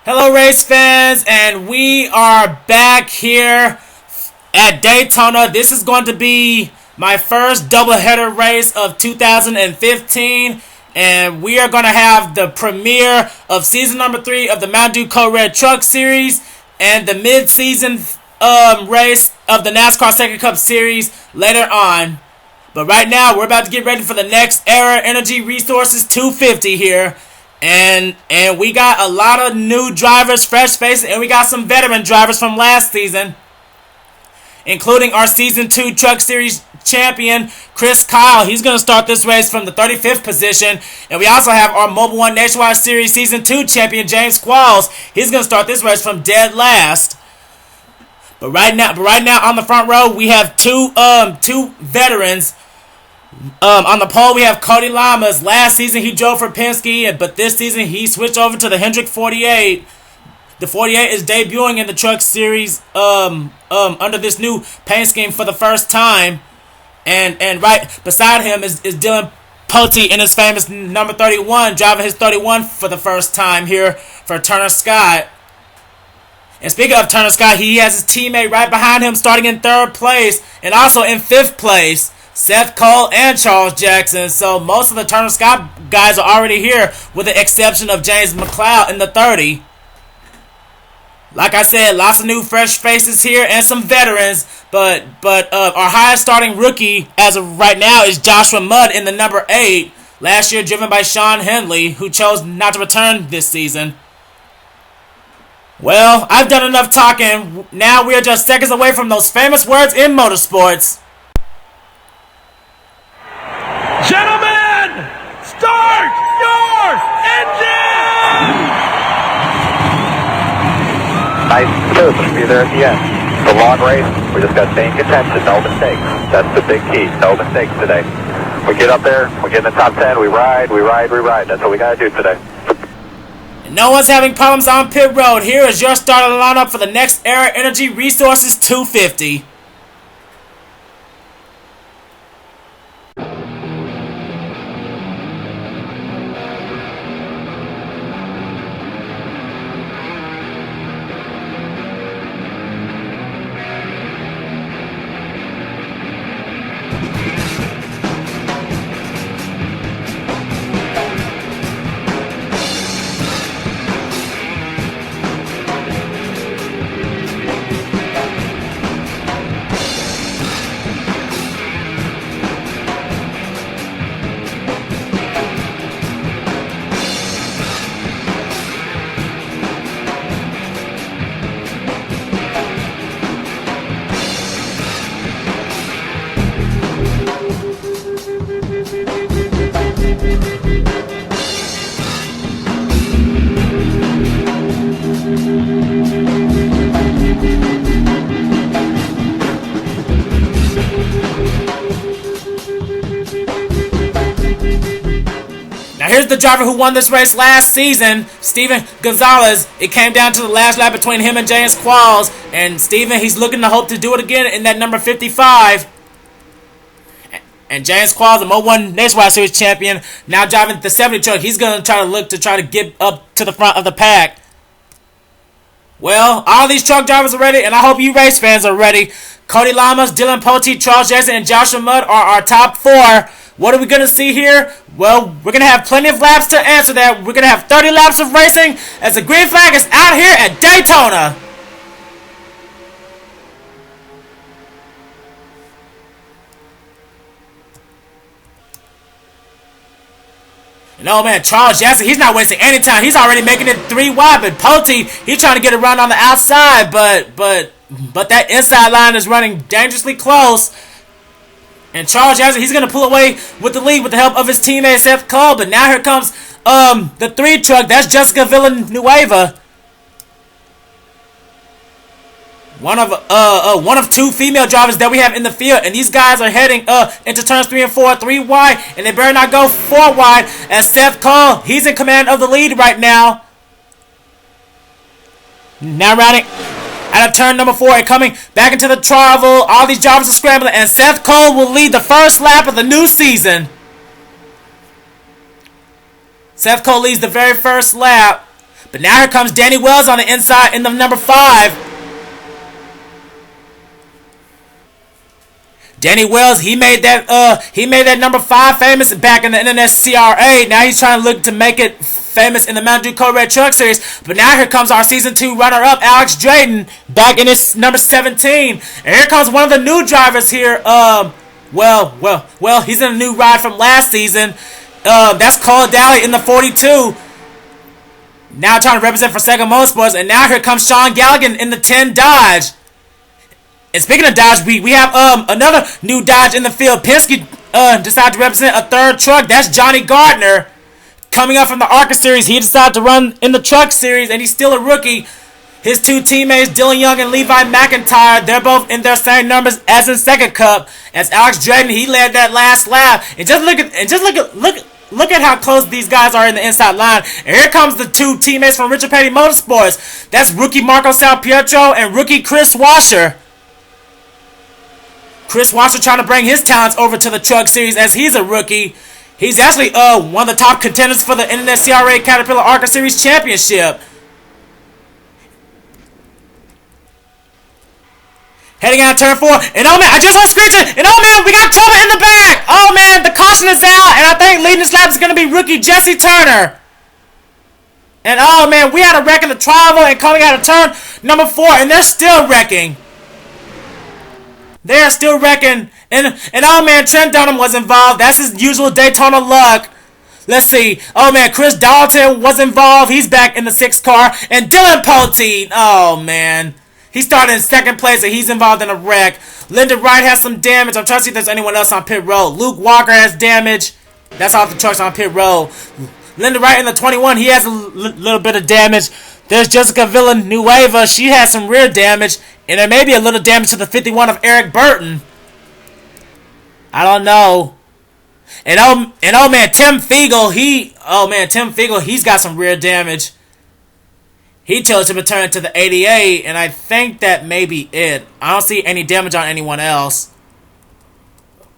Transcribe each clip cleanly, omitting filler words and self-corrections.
Hello race fans, and we are back here at Daytona. This is going to be my first doubleheader race of 2015, and we are going to have the premiere of season number 3 of the Mountain Dew Code Red Truck Series and the mid-season race of the NASCAR SEGA Cup Series later on. But right now, we're about to get ready for the next Era Energy Resources 250 here. And we got a lot of new drivers, fresh faces, and we got some veteran drivers from last season, including our Season 2 Truck Series champion, Chris Kyle. He's going to start this race from the 35th position. And we also have our Mobile One Nationwide Series Season 2 champion, James Qualls. He's going to start this race from dead last. But right now on the front row, we have two veterans. On the pole, we have Cody Lamas. Last season, he drove for Penske, but this season, he switched over to the Hendrick 48. The 48 is debuting in the Truck Series under this new paint scheme for the first time. And right beside him is Dylan Pote in his famous number 31, driving his 31 for the first time here for Turner Scott. And speaking of Turner Scott, he has his teammate right behind him starting in 3rd place and also in 5th place, Seth Cole and Charles Jackson. So most of the Turner Scott guys are already here, with the exception of James McLeod in the 30. Like I said, lots of new fresh faces here and some veterans. But our highest starting rookie as of right now is Joshua Mudd in the number 8. Last year driven by Sean Henley, who chose not to return this season. Well, I've done enough talking. Now we are just seconds away from those famous words in motorsports. Gentlemen, start your engine! Nice smooth. Be there at the end. It's a long race. We just got staying contention. No mistakes. That's the big key. No mistakes today. We get up there. We get in the top 10. We ride. That's what we got to do today. And no one's having problems on pit road. Here is your starting lineup for the next Era Energy Resources 250. Now here's the driver who won this race last season, Steven Gonzalez. It came down to the last lap between him and James Qualls. And Steven, he's looking to hope to do it again in that number 55. And James Qualls, the Mobile One Nationwide Series champion, now driving the 70 truck. He's going to try to get up to the front of the pack. Well, all these truck drivers are ready, and I hope you race fans are ready. Cody Lamas, Dylan Pote, Charles Jackson, and Joshua Mudd are our top 4. What are we going to see here? Well, we're going to have plenty of laps to answer that. We're going to have 30 laps of racing as the green flag is out here at Daytona. And oh man, Charles Jackson, he's not wasting any time. He's already making it 3 wide. But Pote, he's trying to get around on the outside. But that inside line is running dangerously close. And Charles Jackson, he's going to pull away with the lead with the help of his teammate Seth Cole. But now here comes the 3 truck. That's Jessica Villanueva. One of 2 female drivers that we have in the field. And these guys are heading into turns 3 and 4, 3 wide. And they better not go 4 wide. As Seth Cole, he's in command of the lead right now. Now rounding out of turn number 4 and coming back into the travel. All these drivers are scrambling, and Seth Cole will lead the first lap of the new season. Seth Cole leads the very first lap. But now here comes Danny Wells on the inside in the number 5. Danny Wells, he made that number 5 famous back in the NASCAR. Now he's trying to look to make it famous in the Mountain Dew Code Red Truck Series. But now here comes our Season 2 runner-up, Alex Drayton, back in his number 17. And here comes one of the new drivers here. Well, he's in a new ride from last season. That's Cole Daly in the 42. Now trying to represent for Sega Motorsports. And now here comes Sean Galligan in the 10 Dodge. And speaking of Dodge, we have another new Dodge in the field. Penske decided to represent a third truck. That's Johnny Gardner. Coming up from the ARCA Series, he decided to run in the Truck Series, and he's still a rookie. His two teammates, Dylan Young and Levi McIntyre, they're both in their same numbers as in SEGA Cup. As Alex Drayton, he led that last lap. And look at how close these guys are in the inside line. And here comes the two teammates from Richard Petty Motorsports. That's rookie Marco Salpietro and rookie Chris Washer. Chris Washer trying to bring his talents over to the Truck Series as he's a rookie. He's actually one of the top contenders for the NASCAR Caterpillar ARCA Series Championship. Heading out turn 4. And oh man, I just saw screeching. And oh man, we got trouble in the back. Oh man, the caution is out. And I think leading this lap is going to be rookie Jesse Turner. And oh man, we had a wreck in the Trival and coming out of turn number 4. And they're still wrecking. They're still wrecking. And oh man, Trent Dunham was involved. That's his usual Daytona luck. Let's see. Oh man, Chris Dalton was involved. He's back in the 6th car. And Dylan Poteet. Oh man. He started in 2nd place and he's involved in a wreck. Lyndon Wright has some damage. I'm trying to see if there's anyone else on pit road. Luke Walker has damage. That's all the trucks on pit road. Lyndon Wright in the 21, he has a little bit of damage. There's Jessica Villanueva. She has some rear damage. And there may be a little damage to the 51 of Eric Burton. I don't know. And oh man, Tim Fiegel, he's got some rear damage. He chose to return to the 88, and I think that may be it. I don't see any damage on anyone else.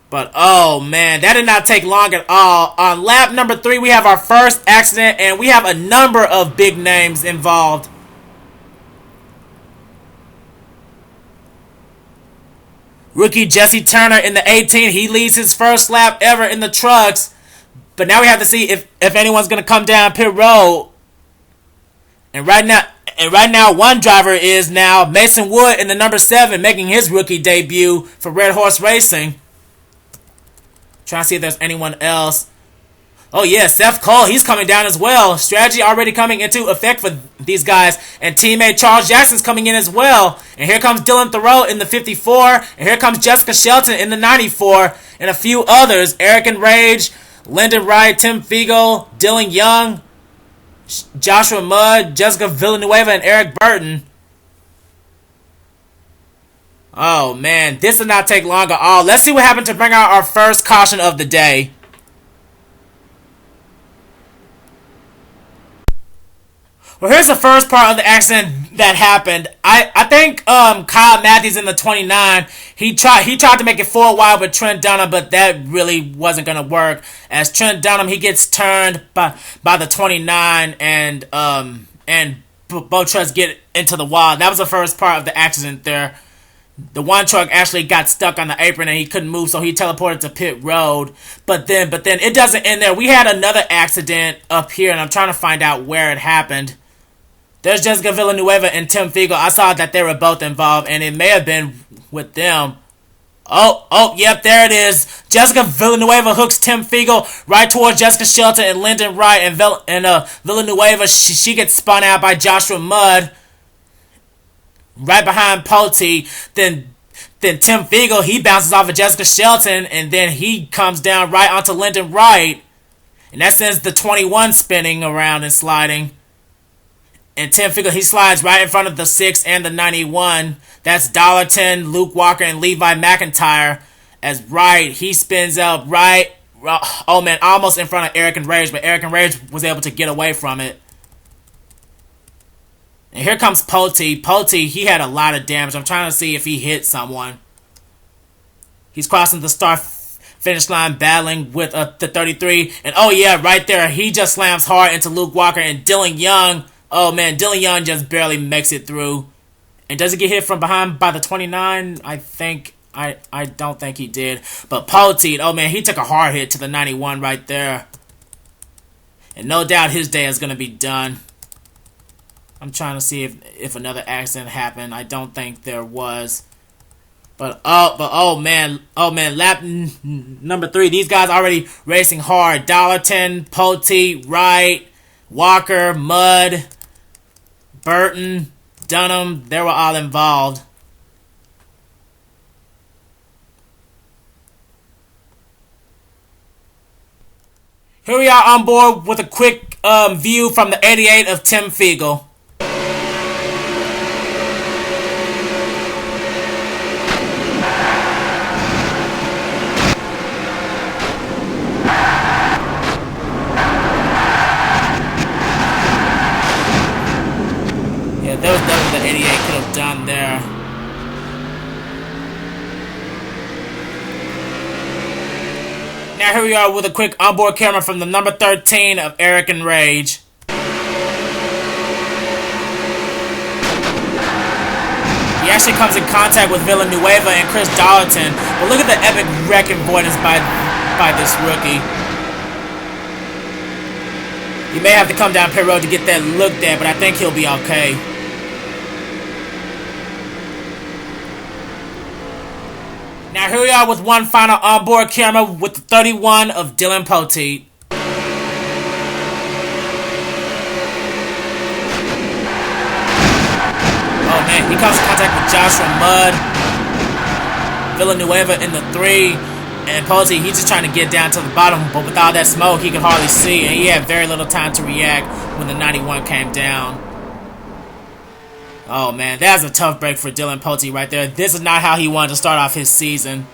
But oh man, that did not take long at all. On lap number 3, we have our first accident, and we have a number of big names involved. Rookie Jesse Turner in the 18. He leads his first lap ever in the trucks. But now we have to see if anyone's going to come down pit road. And right now, one driver is now Mason Wood in the number 7, making his rookie debut for Red Horse Racing. Trying to see if there's anyone else. Oh yeah, Seth Cole, he's coming down as well. Strategy already coming into effect for these guys. And teammate Charles Jackson's coming in as well. And here comes Dylan Thoreau in the 54. And here comes Jessica Shelton in the 94. And a few others. Eric and Rage, Lyndon Wright, Tim Fiegel, Dylan Young, Joshua Mudd, Jessica Villanueva, and Eric Burton. Oh man, this did not take long at all. Let's see what happened to bring out our first caution of the day. Well, here's the first part of the accident that happened. I think Kyle Matthews in the 29, he tried to make it 4 wide with Trent Dunham, but that really wasn't gonna work. As Trent Dunham, he gets turned by the 29, and both trucks get into the wall. That was the first part of the accident there. The one truck actually got stuck on the apron and he couldn't move, so he teleported to pit road. But then it doesn't end there. We had another accident up here, and I'm trying to find out where it happened. There's Jessica Villanueva and Tim Fiegel. I saw that they were both involved, and it may have been with them. Yep, there it is. Jessica Villanueva hooks Tim Fiegel right towards Jessica Shelton and Lyndon Wright, and Villanueva, she gets spun out by Joshua Mudd right behind Poteet. Then Tim Fiegel, he bounces off of Jessica Shelton, and then he comes down right onto Lyndon Wright, and that sends the 21 spinning around and sliding. And Tim Fiegel, he slides right in front of the 6 and the 91. That's Dollarton, Luke Walker, and Levi McIntyre. As Wright, he spins up right, oh man, almost in front of Eric and Rage, but Eric and Rage was able to get away from it. And here comes Poteet. Poteet, he had a lot of damage. I'm trying to see if he hit someone. He's crossing the start-finish line, battling with the 33. And oh yeah, right there, he just slams hard into Luke Walker, and Dylan Young, Oh man, Dylan Young just barely makes it through. And does he get hit from behind by the 29? I don't think he did. But Poteet, oh man, he took a hard hit to the 91 right there. And no doubt his day is going to be done. I'm trying to see if another accident happened. I don't think there was. But oh man, lap number 3. These guys already racing hard. Dollarton, Poteet, Wright, Walker, Mudd, Burton, Dunham, they were all involved. Here we are on board with a quick view from the 88 of Tim Fiegel. Yeah, there was nothing the 88 could have done there. Now here we are with a quick onboard camera from the number 13 of Eric and Rage. He actually comes in contact with Villanueva and Chris Dollarton, but look at the epic wreck avoidance by this rookie. He may have to come down pit road to get that look there, but I think he'll be okay. Now here we are with one final onboard camera with the 31 of Dylan Poteet. Oh man, he comes in contact with Joshua Mudd, Villanueva in the 3, and Poteet, he's just trying to get down to the bottom, but with all that smoke, he could hardly see, and he had very little time to react when the 91 came down. Oh man, that was a tough break for Dylan Poteet right there. This is not how he wanted to start off his season.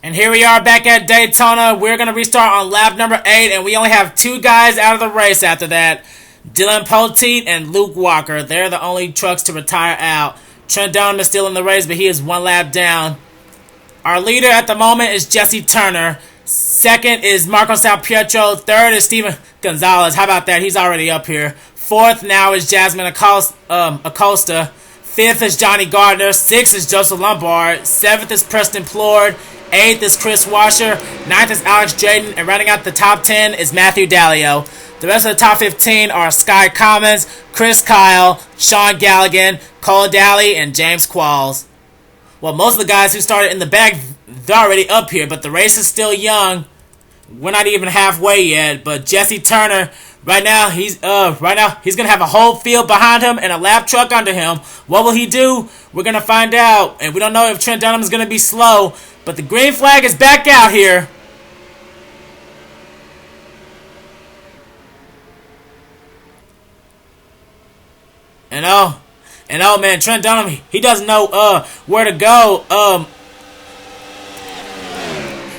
And here we are back at Daytona. We're going to restart on lap number 8, and we only have 2 guys out of the race after that. Dylan Poteet and Luke Walker. They're the only trucks to retire out. Trent Dunham is still in the race, but he is 1 lap down. Our leader at the moment is Jesse Turner. Second is Marco Salpietro. Third is Steven Gonzalez. How about that? He's already up here. Fourth now is Jasmine Acosta. Fifth is Johnny Gardner. Sixth is Joseph Lombard. Seventh is Preston Plord. Eighth is Chris Washer. Ninth is Alex Drayton. And rounding out the top 10 is Matthew Dallio. The rest of the top 15 are Sky Commons, Chris Kyle, Sean Galligan, Cole Daly, and James Qualls. Well, most of the guys who started in the back, they're already up here, but the race is still young. We're not even halfway yet, but Jesse Turner, right now he's gonna have a whole field behind him and a lap truck under him. What will he do? We're gonna find out, and we don't know if Trent Dunham is gonna be slow, but the green flag is back out here. And oh man, Trent Dunham, he doesn't know where to go.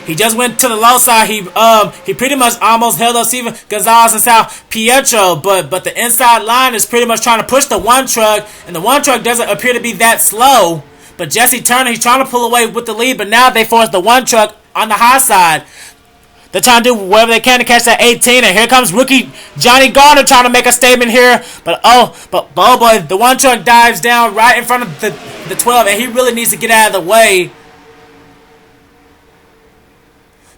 He just went to the low side. He pretty much almost held up Steven Gonzalez and Sal Pietro, but the inside line is pretty much trying to push the 1 truck, and the 1 truck doesn't appear to be that slow. But Jesse Turner, he's trying to pull away with the lead, but now they force the 1 truck on the high side. They're trying to do whatever they can to catch that 18, and here comes rookie Johnny Gardner trying to make a statement here. But oh boy, the 1 truck dives down right in front of the 12, and he really needs to get out of the way.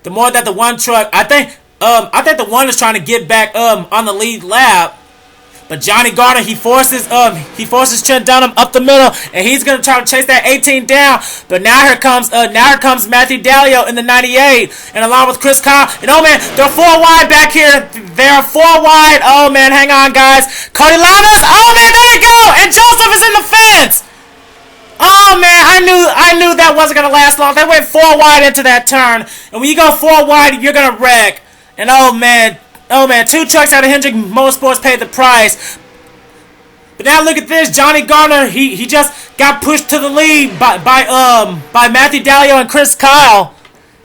The more that the 1 truck, I think the 1 is trying to get back on the lead lap. But Johnny Gardner, he forces Trent Dunham up the middle, and he's gonna try to chase that 18 down. But now here comes Matthew Dallio in the 98, and along with Chris Kyle. And oh man, they're 4 wide back here. They're 4 wide. Oh man, hang on guys. Cody Lamas. Oh man, there you go. And Joseph is in the fence. Oh man, I knew that wasn't gonna last long. They went 4 wide into that turn, and when you go 4 wide, you're gonna wreck. And oh man, 2 trucks out of Hendrick Motorsports paid the price. But now look at this, Johnny Gardner, he just got pushed to the lead by Matthew Dallio and Chris Kyle.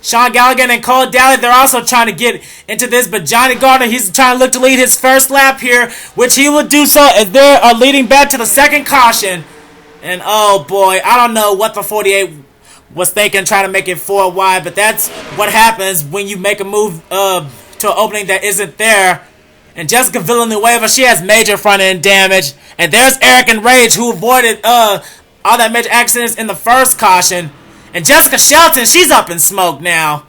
Sean Galligan and Cole Daly, they're also trying to get into this, but Johnny Gardner, he's trying to look to lead his first lap here, which he will do so as they are leading back to the second caution. And oh boy, I don't know what the 48 was thinking trying to make it 4 wide, but that's what happens when you make a move to an opening that isn't there. And Jessica Villanueva, she has major front end damage. And there's Eric and Rage, who avoided all that major accidents in the first caution. And Jessica Shelton, she's up in smoke now.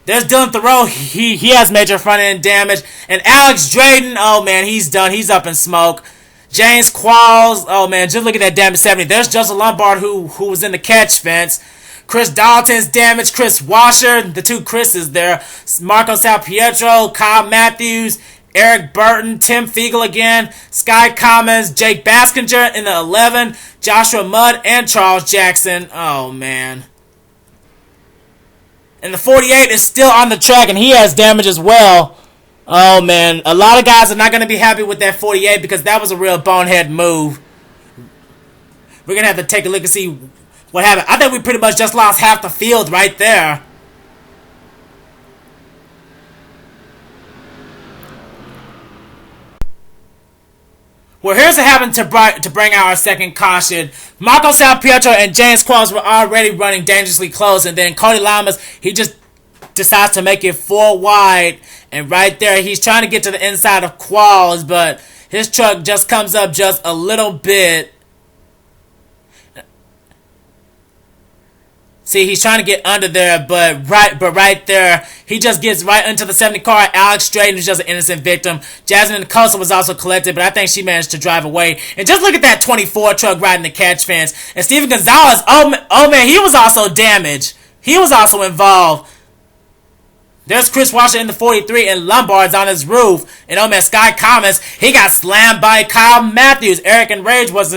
There's Dylan Thoreau, he has major front end damage. And Alex Drayden, oh man, he's done. He's up in smoke. James Qualls, oh man, just look at that damage 70. There's Justin Lombard, who was in the catch fence. Chris Dalton's damage, Chris Washer, the two Chris's there. Marco Salpietro, Kyle Matthews, Eric Burton, Tim Fiegel again, Sky Commons, Jake Baskinger in the 11, Joshua Mudd, and Charles Jackson. Oh man. And the 48 is still on the track, and he has damage as well. Oh man, a lot of guys are not going to be happy with that 48 because that was a real bonehead move. We're going to have to take a look and see what happened. I think we pretty much just lost half the field right there. Well, here's what happened to bring out our second caution. Marco Salpietro and James Qualls were already running dangerously close, and then Cody Lamas, he just decides to make it 4 wide, and right there he's trying to get to the inside of Qualls, but his truck just comes up just a little bit. See, he's trying to get under there, but right there, he just gets right into the 70 car. Alex Drayden is just an innocent victim. Jasmine Nicosa was also collected, but I think she managed to drive away. And just look at that 24 truck riding the catch fence. And Steven Gonzalez, oh man, he was also damaged. He was also involved. There's Chris Washer in the 43, and Lombard's on his roof. And oh man, Sky Commons, he got slammed by Kyle Matthews. Eric and Rage was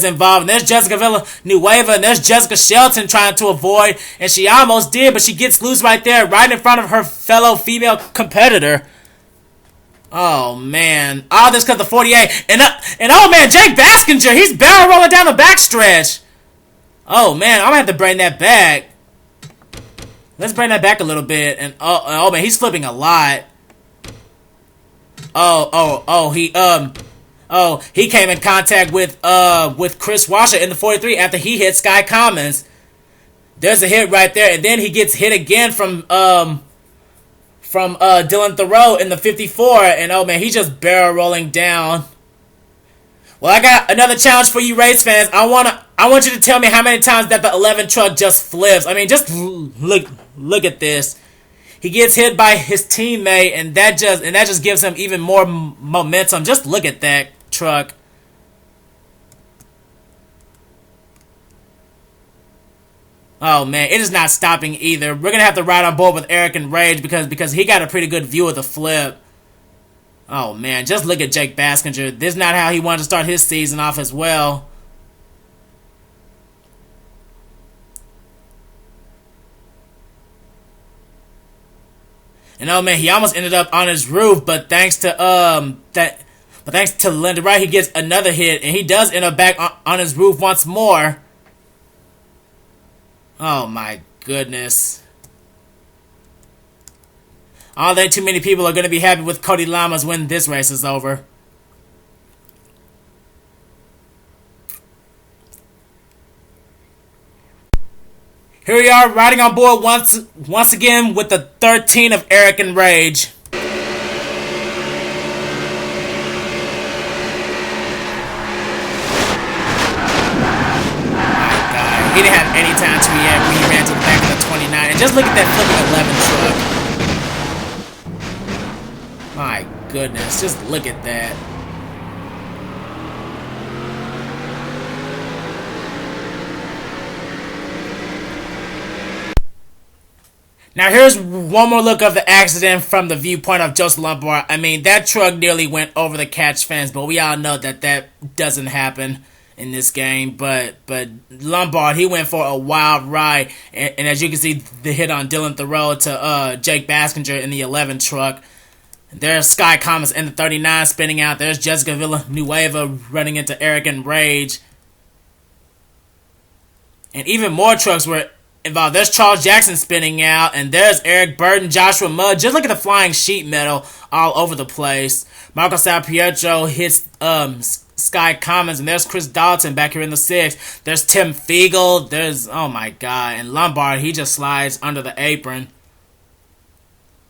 involved. And there's Jessica Villanueva, and there's Jessica Shelton trying to avoid, and she almost did, but she gets loose right there, right in front of her fellow female competitor. Oh man, all this because the 48, and oh man, Jake Baskinger, he's barrel rolling down the backstretch. Oh man, I'm gonna have to bring that back. Let's bring that back a little bit, and oh man, he's flipping a lot. He came in contact with Chris Washer in the 43 after he hit Sky Commons. There's a hit right there, and then he gets hit again from Dylan Thoreau in the 54, and oh man, he's just barrel rolling down. Well, I got another challenge for you race fans. I want you to tell me how many times that the 11 truck just flips. I mean, just look at this. He gets hit by his teammate, and that just gives him even more momentum. Just look at that truck. Oh man, it is not stopping either. We're gonna have to ride on board with Eric and Rage because he got a pretty good view of the flip. Oh man, just look at Jake Baskinger. This is not how he wanted to start his season off as well. And oh man, he almost ended up on his roof, but thanks to Linda Wright, he gets another hit, and he does end up back on his roof once more. Oh my goodness. I don't think too many people are going to be happy with Cody Lamas when this race is over. Here we are, riding on board once again with the 13 of Eric and Rage. He didn't have any time to react when he ran to the back of the 29. And just look at that flipping 11 truck. My goodness, just look at that. Now here's one more look of the accident from the viewpoint of Joseph Lombard. I mean, that truck nearly went over the catch fence, but we all know that doesn't happen in this game, but Lombard, he went for a wild ride, and as you can see, the hit on Dylan Thoreau to Jake Baskinger in the 11 truck. There's Sky Commons in the 39 spinning out. There's Jessica Villanueva running into Eric and Rage. And even more trucks were involved. There's Charles Jackson spinning out, and there's Eric Burton, Joshua Mudd. Just look at the flying sheet metal all over the place. Marco Salpietro hits Sky Commons, and there's Chris Dalton back here in the 6th. There's Tim Fiegel. There's, oh my God, and Lombard, he just slides under the apron.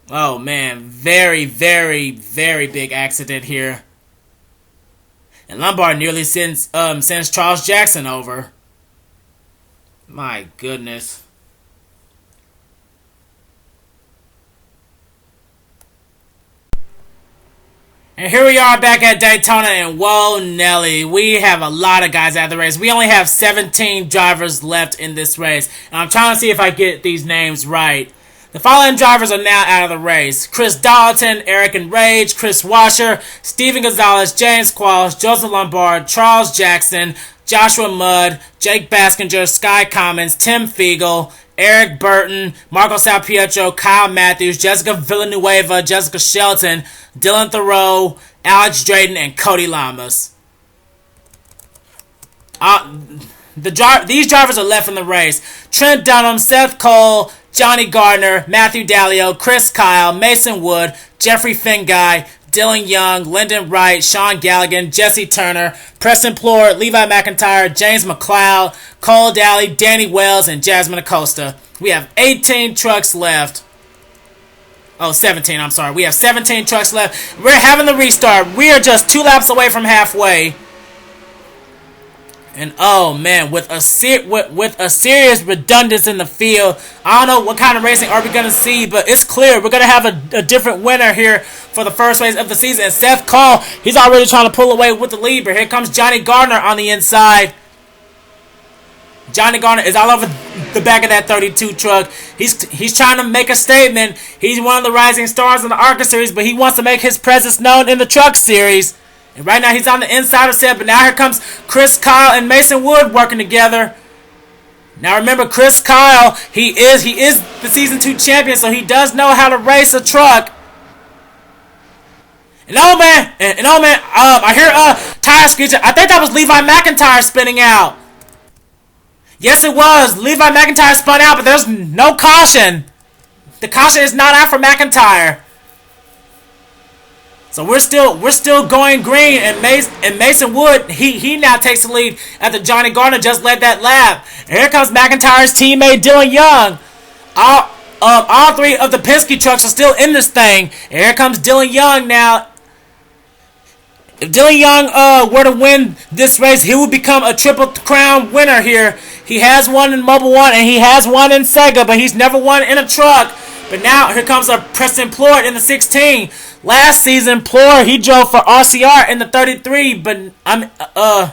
Oh man, very, very, very big accident here. And Lombard nearly sends Charles Jackson over. My goodness. And here we are back at Daytona, and whoa Nelly, we have a lot of guys out of the race. We only have 17 drivers left in this race. And I'm trying to see if I get these names right. The following drivers are now out of the race: Chris Dalton, Eric and Rage, Chris Washer, Steven Gonzalez, James Qualls, Joseph Lombard, Charles Jackson, Joshua Mudd, Jake Baskinger, Sky Commons, Tim Fiegel, Eric Burton, Marco Salpietro, Kyle Matthews, Jessica Villanueva, Jessica Shelton, Dylan Thoreau, Alex Drayton, and Cody Lamas. These drivers are left in the race: Trent Dunham, Seth Cole, Johnny Gardner, Matthew Dalio, Chris Kyle, Mason Wood, Jeffrey Finguy, Dylan Young, Lyndon Wright, Sean Galligan, Jesse Turner, Preston Plord, Levi McIntyre, James McLeod, Cole Daly, Danny Wells, and Jasmine Acosta. We have 18 trucks left. Oh, 17, I'm sorry. We have 17 trucks left. We're having the restart. We are just 2 laps away from halfway. And oh man, with a serious redundancy in the field, I don't know what kind of racing are we going to see, but it's clear we're going to have a different winner here for the first race of the season. And Seth Cole, he's already trying to pull away with the lead, but here comes Johnny Gardner on the inside. Johnny Gardner is all over the back of that 32 truck. He's trying to make a statement. He's one of the rising stars in the ARCA series, but he wants to make his presence known in the truck series. And right now he's on the inside of Seth, but now here comes Chris Kyle and Mason Wood working together. Now remember, Chris Kyle, he is the Season 2 champion, so he does know how to race a truck. And oh man, I hear tire screeching. I think that was Levi McIntyre spinning out. Yes, it was. Levi McIntyre spun out, but there's no caution. The caution is not out for McIntyre. So we're still going green, and Mason Wood, he now takes the lead after Johnny Gardner just led that lap. And here comes McIntyre's teammate Dylan Young. All 3 of the Penske trucks are still in this thing. And here comes Dylan Young now. If Dylan Young were to win this race, he would become a Triple Crown winner here. He has won in Mobil 1 and he has won in Sega, but he's never won in a truck. But now here comes Preston Plord in the 16. Last season, Plord, he drove for RCR in the 33, but no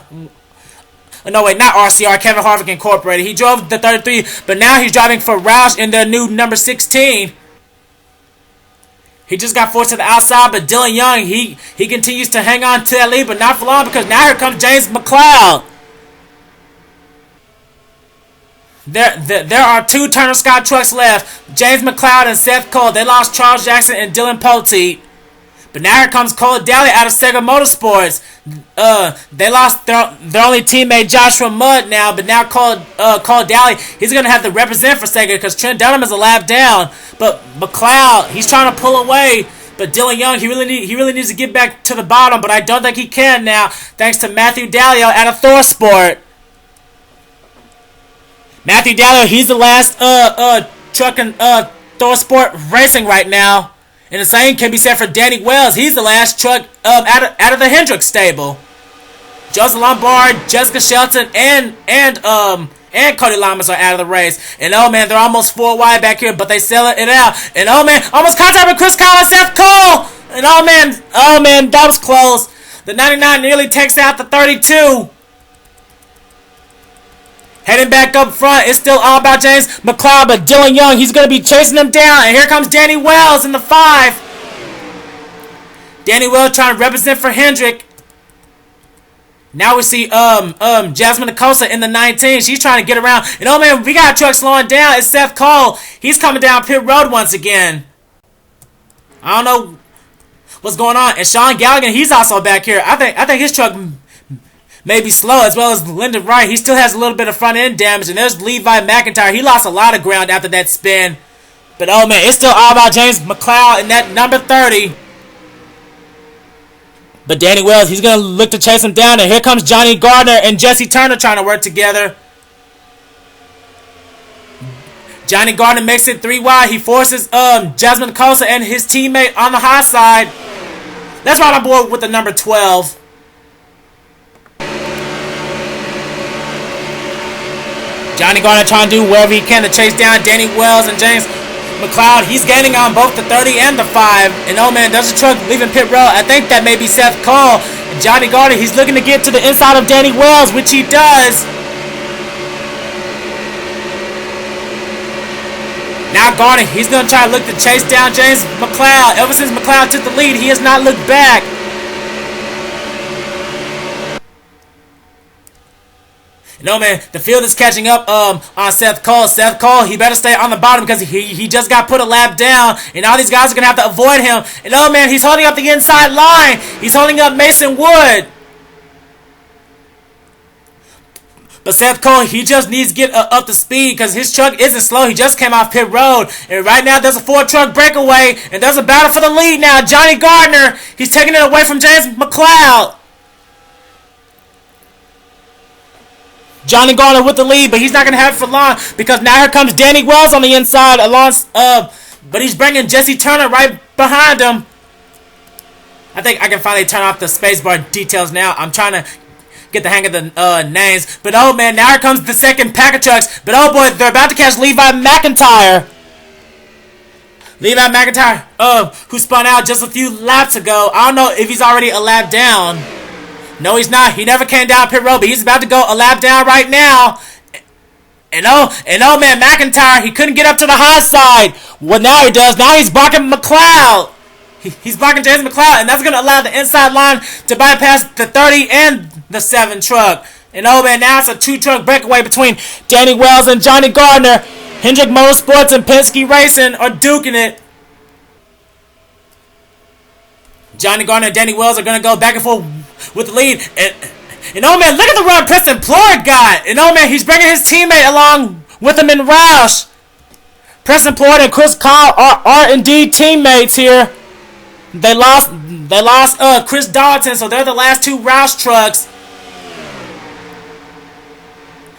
wait, not RCR, Kevin Harvick Incorporated. He drove the 33, but now he's driving for Roush in their new number 16. He just got forced to the outside, but Dylan Young, he continues to hang on to that lead, but not for long, because now here comes James McLeod. There are 2 Turner Scott trucks left. James McLeod and Seth Cole. They lost Charles Jackson and Dylan Poteet. But now here comes Cole Daly out of Sega Motorsports. They lost their only teammate Joshua Mudd now, but now Cole Daly, he's going to have to represent for Sega because Trent Dunham is a lap down. But McLeod, he's trying to pull away. But Dylan Young, he really needs to get back to the bottom, but I don't think he can now, thanks to Matthew Dalio out of Thor Sport. Matthew Dalio, he's the last truck in Thor Sport racing right now. And the same can be said for Danny Wells. He's the last truck out of the Hendricks stable. Joseph Lombard, Jessica Shelton, and Cody Lamas are out of the race. And oh man, they're almost 4 wide back here, but they sell it out. And oh man, almost contact with Chris Kyle and Seth Cole. And oh man, that was close. The 99 nearly takes out the 32. Heading back up front, it's still all about James McLeod, but Dylan Young, he's going to be chasing him down. And here comes Danny Wells in the 5. Danny Wells trying to represent for Hendrick. Now we see Jasmine Acosta in the 19. She's trying to get around. And oh man, we got a truck slowing down. It's Seth Cole. He's coming down pit road once again. I don't know what's going on. And Sean Galligan, he's also back here. I think his truck may be slow, as well as Lyndon Wright. He still has a little bit of front end damage. And there's Levi McIntyre. He lost a lot of ground after that spin. But oh man, it's still all about James McLeod in that number 30. But Danny Wells, he's going to look to chase him down. And here comes Johnny Gardner and Jesse Turner trying to work together. Johnny Gardner makes it 3 wide. He forces Jasmine Acosta and his teammate on the high side. That's right on board with the number 12. Johnny Gardner trying to do whatever he can to chase down Danny Wells and James McLeod. He's gaining on both the 30 and the 5. And oh man, there's a truck leaving pit road. I think that may be Seth Cole. And Johnny Gardner, he's looking to get to the inside of Danny Wells, which he does. Now Gardner, he's going to try to look to chase down James McLeod. Ever since McLeod took the lead, he has not looked back. No man, the field is catching up on Seth Cole. Seth Cole, he better stay on the bottom because he just got put a lap down, and all these guys are gonna have to avoid him. And oh man, he's holding up the inside line. He's holding up Mason Wood. But Seth Cole, he just needs to get up to speed because his truck isn't slow. He just came off pit road. And right now there's a 4-truck breakaway, and there's a battle for the lead now. Johnny Gardner, he's taking it away from James McLeod. Johnny Gardner with the lead, but he's not going to have it for long because now here comes Danny Wells on the inside, but he's bringing Jesse Turner right behind him. I think I can finally turn off the spacebar details now. I'm trying to get the hang of the names. But oh man, now here comes the second pack of trucks. But oh boy, they're about to catch Levi McIntyre. Levi McIntyre, who spun out just a few laps ago. I don't know if he's already a lap down. No, he's not. He never came down pit road, but he's about to go a lap down right now. And oh man, McIntyre, he couldn't get up to the high side. Well, now he does. Now he's blocking McLeod. He's blocking James McLeod, and that's going to allow the inside line to bypass the 30 and the 7 truck. And oh man, now it's a 2-truck breakaway between Danny Wells and Johnny Gardner. Hendrick Motorsports and Penske Racing are duking it. Johnny Gardner and Danny Wells are going to go back and forth with the lead. And oh man, look at the run Preston Plord got. And oh man, he's bringing his teammate along with him in Roush. Preston Plord and Chris Kyle are indeed teammates here. They lost Chris Dalton, so they're the last 2 Roush trucks.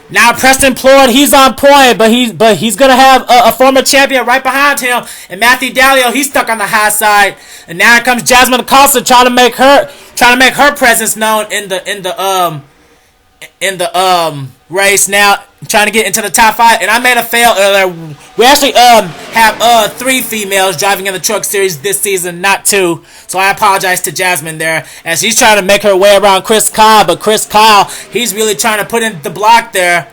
Now Preston Plord, he's on point, but he's gonna have a former champion right behind him, and Matthew Dallio, he's stuck on the high side. And now comes Jasmine Acosta trying to make her presence known in the race now, trying to get into the top 5. And I made a fail earlier. We actually have 3 females driving in the truck series this season, not 2. So I apologize to Jasmine there as she's trying to make her way around Chris Kyle, but Chris Kyle, he's really trying to put in the block there.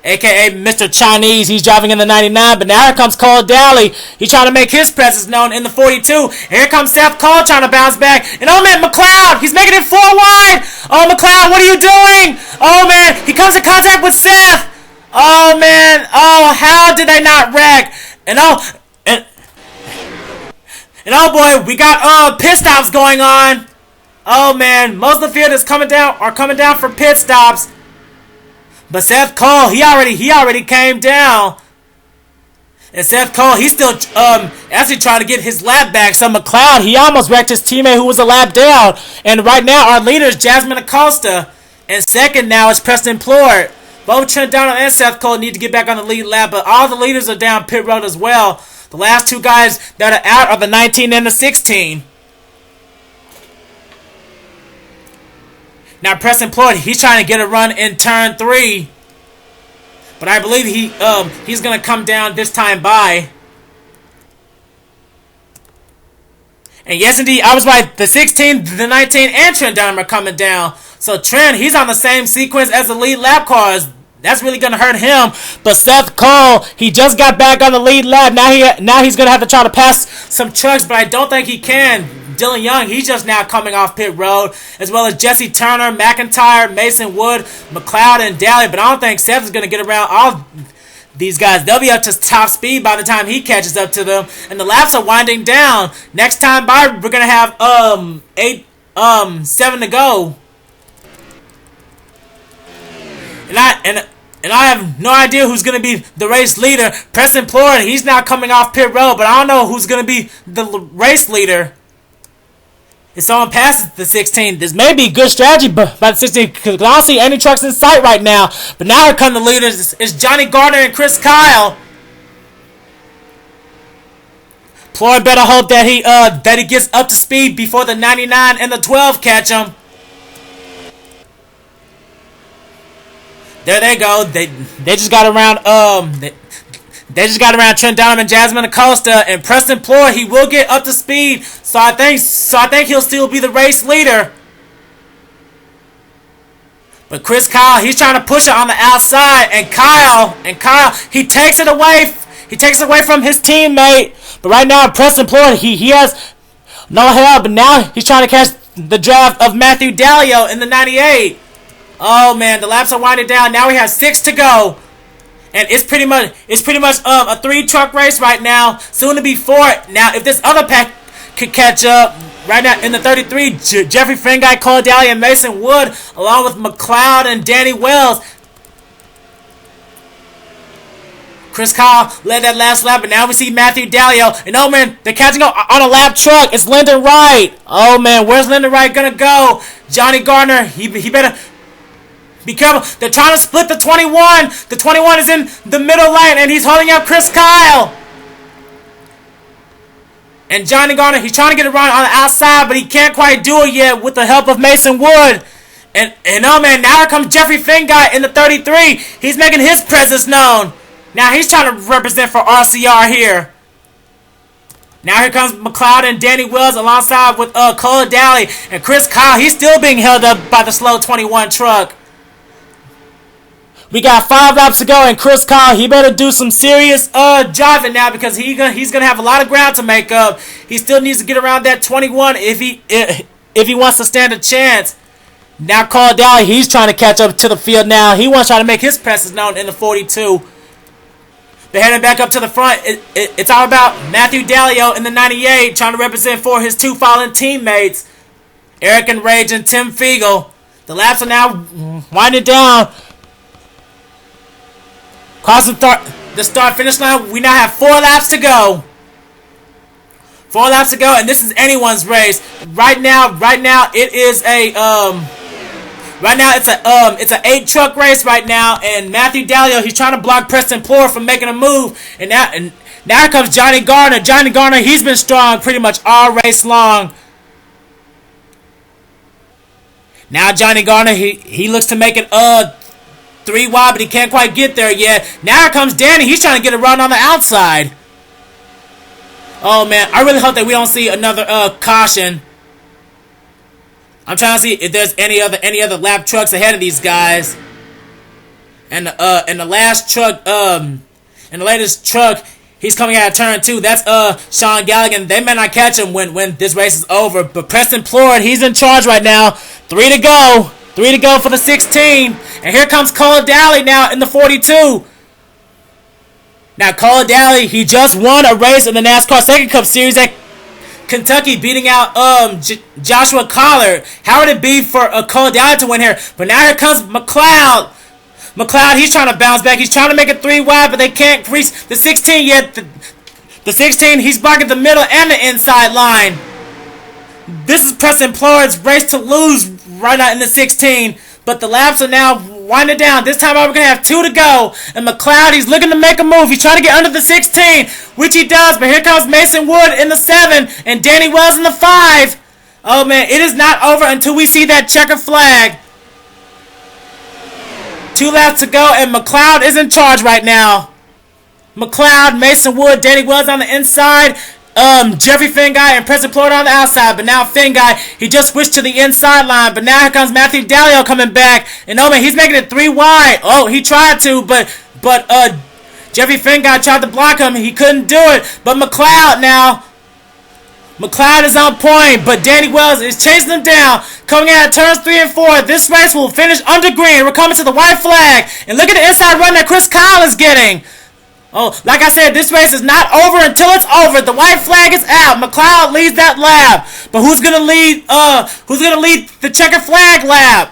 AKA Mr. Chinese, he's driving in the 99, but now here comes Cole Daly. He's trying to make his presence known in the 42. And here comes Seth Cole trying to bounce back. And oh man, McLeod, he's making it 4 wide. Oh McLeod, what are you doing? Oh man, he comes in contact with Seth. Oh man, oh how did they not wreck? And oh boy, we got pit stops going on. Oh man, most of the field is coming down for pit stops. But Seth Cole, he already came down. And Seth Cole, he's still actually trying to get his lap back. So McLeod, he almost wrecked his teammate who was a lap down. And right now, our leader is Jasmine Acosta. And second now is Preston Plord. Both Trent Donald and Seth Cole need to get back on the lead lap. But all the leaders are down pit road as well. The last 2 guys that are out are the 19 and the 16. Now Preston Plord, he's trying to get a run in turn 3. But I believe he's going to come down this time by. And yes indeed, I was right. The 16, the 19, and Trent Dunham are coming down. So Trent, he's on the same sequence as the lead lap cars. That's really going to hurt him. But Seth Cole, he just got back on the lead lap. Now he's going to have to try to pass some trucks, but I don't think he can. Dylan Young, he's just now coming off pit road, as well as Jesse Turner, McIntyre, Mason Wood, McLeod, and Daly. But I don't think Seth is going to get around all these guys. They'll be up to top speed by the time he catches up to them. And the laps are winding down. Next time by, we're going to have 7 to go. And I have no idea who's going to be the race leader. Preston Plord, he's now coming off pit road, but I don't know who's going to be the race leader. It's on past the 16. This may be good strategy by the 16 because I don't see any trucks in sight right now. But now here come the leaders. It's Johnny Gardner and Chris Kyle. Floyd better hope that he gets up to speed before the 99 and the 12 catch him. There they go. They just got around They just got around Trent Donovan, Jasmine Acosta, and Preston Floyd. He will get up to speed, so I think he'll still be the race leader. But Chris Kyle, he's trying to push it on the outside, and Kyle, he takes it away. He takes it away from his teammate. But right now, Preston Floyd, he has no help. But now he's trying to catch the draft of Matthew Dalio in the 98. Oh man, the laps are winding down. Now we have 6 to go. And it's pretty much a 3-truck race right now. Soon to be 4. Now, if this other pack could catch up right now in the 33, Jeffrey Fengai, Cole Daly, and Mason Wood, along with McLeod and Danny Wells. Chris Kyle led that last lap, and now we see Matthew Dalio. And oh man, they're catching up on a lap truck. It's Lyndon Wright. Oh man, where's Lyndon Wright gonna go? Johnny Gardner, he better be careful. They're trying to split the 21. The 21 is in the middle lane, and he's holding up Chris Kyle. And Johnny Gardner, he's trying to get a run on the outside, but he can't quite do it yet with the help of Mason Wood. And oh man, now here comes Jeffrey Fengai in the 33. He's making his presence known. Now he's trying to represent for RCR here. Now here comes McLeod and Danny Wells alongside with Cole Daly. And Chris Kyle, he's still being held up by the slow 21 truck. We got 5 laps to go, and Chris Kyle, he better do some serious driving now because he's gonna have a lot of ground to make up. He still needs to get around that 21 if he wants to stand a chance. Now Cole Daly, he's trying to catch up to the field now. He wants to try to make his presence known in the 42. They're heading back up to the front. It's all about Matthew Dalio in the 98, trying to represent for his 2 fallen teammates, Eric and Rage and Tim Fiegel. The laps are now winding down. Across the start-finish line, we now have 4 laps to go. 4 laps to go, and this is anyone's race. Right now it is a it's an 8-truck race right now, and Matthew Dalio, he's trying to block Preston Floyd from making a move, and now here comes Johnny Gardner. Johnny Gardner, he's been strong pretty much all race long. Now Johnny Gardner, he looks to make it 3 wide, but he can't quite get there yet. Now here comes Danny. He's trying to get a run on the outside. Oh man, I really hope that we don't see another caution. I'm trying to see if there's any other lap trucks ahead of these guys. And the latest truck, he's coming out of turn 2. That's Sean Galligan. They may not catch him when this race is over. But Preston Floyd, he's in charge right now. 3 to go. 3 to go for the 16. And here comes Cole Daly now in the 42. Now Cole Daly, he just won a race in the NASCAR SEGA Cup Series at Kentucky, beating out Joshua Collard. How would it be for Cole Daly to win here? But now here comes McLeod. McLeod, he's trying to bounce back. He's trying to make it 3 wide, but they can't reach the 16 yet. The 16, he's blocking the middle and the inside line. This is Preston Floyd's race to lose right now in the 16. But the laps are now winding down. This time we're going to have 2 to go. And McLeod, he's looking to make a move. He's trying to get under the 16, which he does. But here comes Mason Wood in the 7 and Danny Wells in the 5. Oh, man, it is not over until we see that checker flag. 2 laps to go, and McLeod is in charge right now. McLeod, Mason Wood, Danny Wells on the inside. Jeffrey Fengai and Preston Floyd on the outside, but now Fengai, he just switched to the inside line, but now here comes Matthew Dalio coming back, and oh man, he's making it 3 wide. Oh, he tried to, but Jeffrey Fengai tried to block him, he couldn't do it, but McLeod now, McLeod is on point, but Danny Wells is chasing him down, coming out of turns 3 and 4. This race will finish under green. We're coming to the white flag, and look at the inside run that Chris Kyle is getting. Oh, like I said, this race is not over until it's over. The white flag is out. McLeod leads that lap. But who's gonna lead the checker flag lap?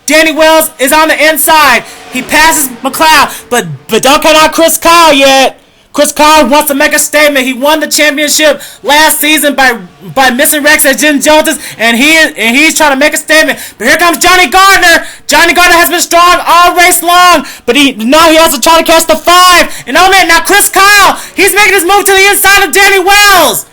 Danny Wells is on the inside. He passes McLeod, but don't count out Chris Kyle yet. Chris Kyle wants to make a statement. He won the championship last season by missing Rex at Jim Jones's, and he's trying to make a statement. But here comes Johnny Gardner. Johnny Gardner has been strong all race long, but now he also trying to catch the 5. And oh man, now Chris Kyle, he's making his move to the inside of Danny Wells.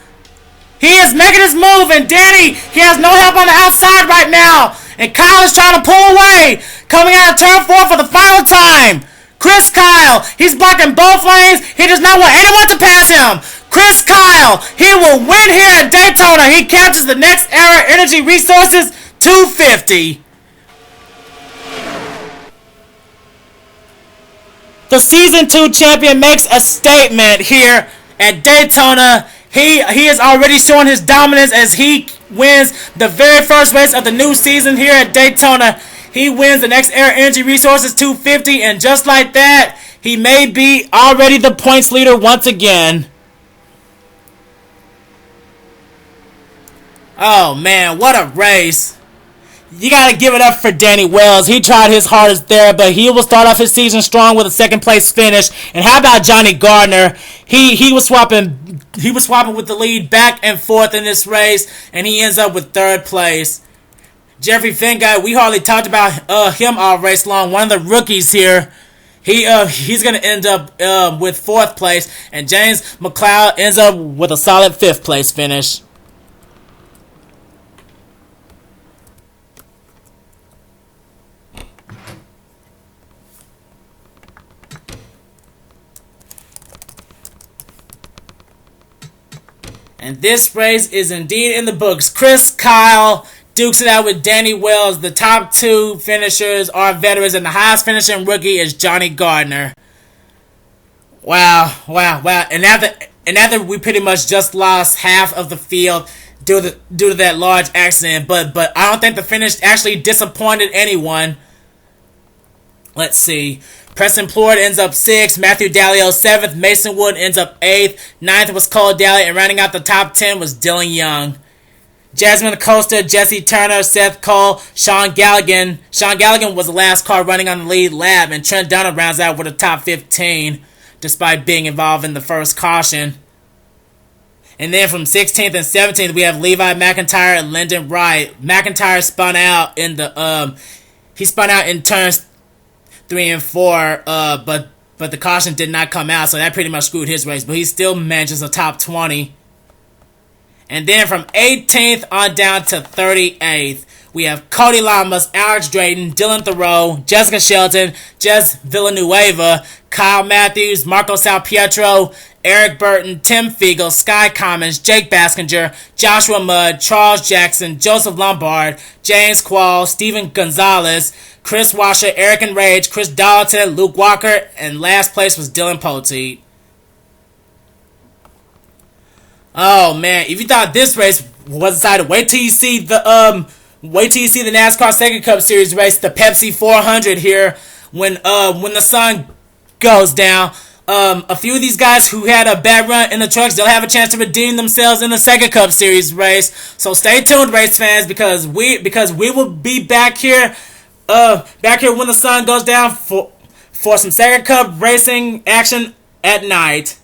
He is making his move, and Danny, he has no help on the outside right now. And Kyle is trying to pull away, coming out of turn 4 for the final time. Chris Kyle, he's blocking both lanes. He does not want anyone to pass him. Chris Kyle, he will win here at Daytona. He captures the Next Era Energy Resources 250. The Season 2 champion makes a statement here at Daytona. He is already showing his dominance as he wins the very first race of the new season here at Daytona. He wins the Next Era Energy Resources 250, and just like that, he may be already the points leader once again. Oh man, what a race. You gotta give it up for Danny Wells. He tried his hardest there, but he will start off his season strong with a second place finish. And how about Johnny Gardner? He was swapping with the lead back and forth in this race, and he ends up with third place. Jeffrey Fengay, we hardly talked about him all race long. One of the rookies here. He's gonna end up with fourth place, and James McLeod ends up with a solid fifth place finish. And this race is indeed in the books. Chris Kyle dukes it out with Danny Wells. The top 2 finishers are veterans, and the highest finishing rookie is Johnny Gardner. Wow. And after we pretty much just lost half of the field due to that large accident, but I don't think the finish actually disappointed anyone. Let's see. Preston Plord ends up 6th, Matthew Dalio 7th, Mason Wood ends up 8th, 9th was Cole Daly, and rounding out the top 10 was Dylan Young. Jasmine Acosta, Jesse Turner, Seth Cole, Sean Galligan. Sean Galligan was the last car running on the lead lap, and Trent Dunner rounds out with a top 15, despite being involved in the first caution. And then from 16th and 17th, we have Levi McIntyre and Lyndon Wright. McIntyre spun out in turns 3 and 4, but the caution did not come out, so that pretty much screwed his race, but he still manages a top 20. And then from 18th on down to 38th, we have Cody Lamas, Alex Drayton, Dylan Thoreau, Jessica Shelton, Jess Villanueva, Kyle Matthews, Marco Salpietro, Eric Burton, Tim Fiegel, Sky Commons, Jake Baskinger, Joshua Mudd, Charles Jackson, Joseph Lombard, James Quall, Steven Gonzalez, Chris Washer, Eric and Rage, Chris Darlington, Luke Walker, and last place was Dylan Poteet. Oh man, if you thought this race was decided, wait till you see the NASCAR SEGA Cup Series race, the Pepsi 400 here, when the sun goes down. A few of these guys who had a bad run in the trucks, they'll have a chance to redeem themselves in the SEGA Cup Series race. So stay tuned, race fans, because we will be back here when the sun goes down for some SEGA Cup racing action at night.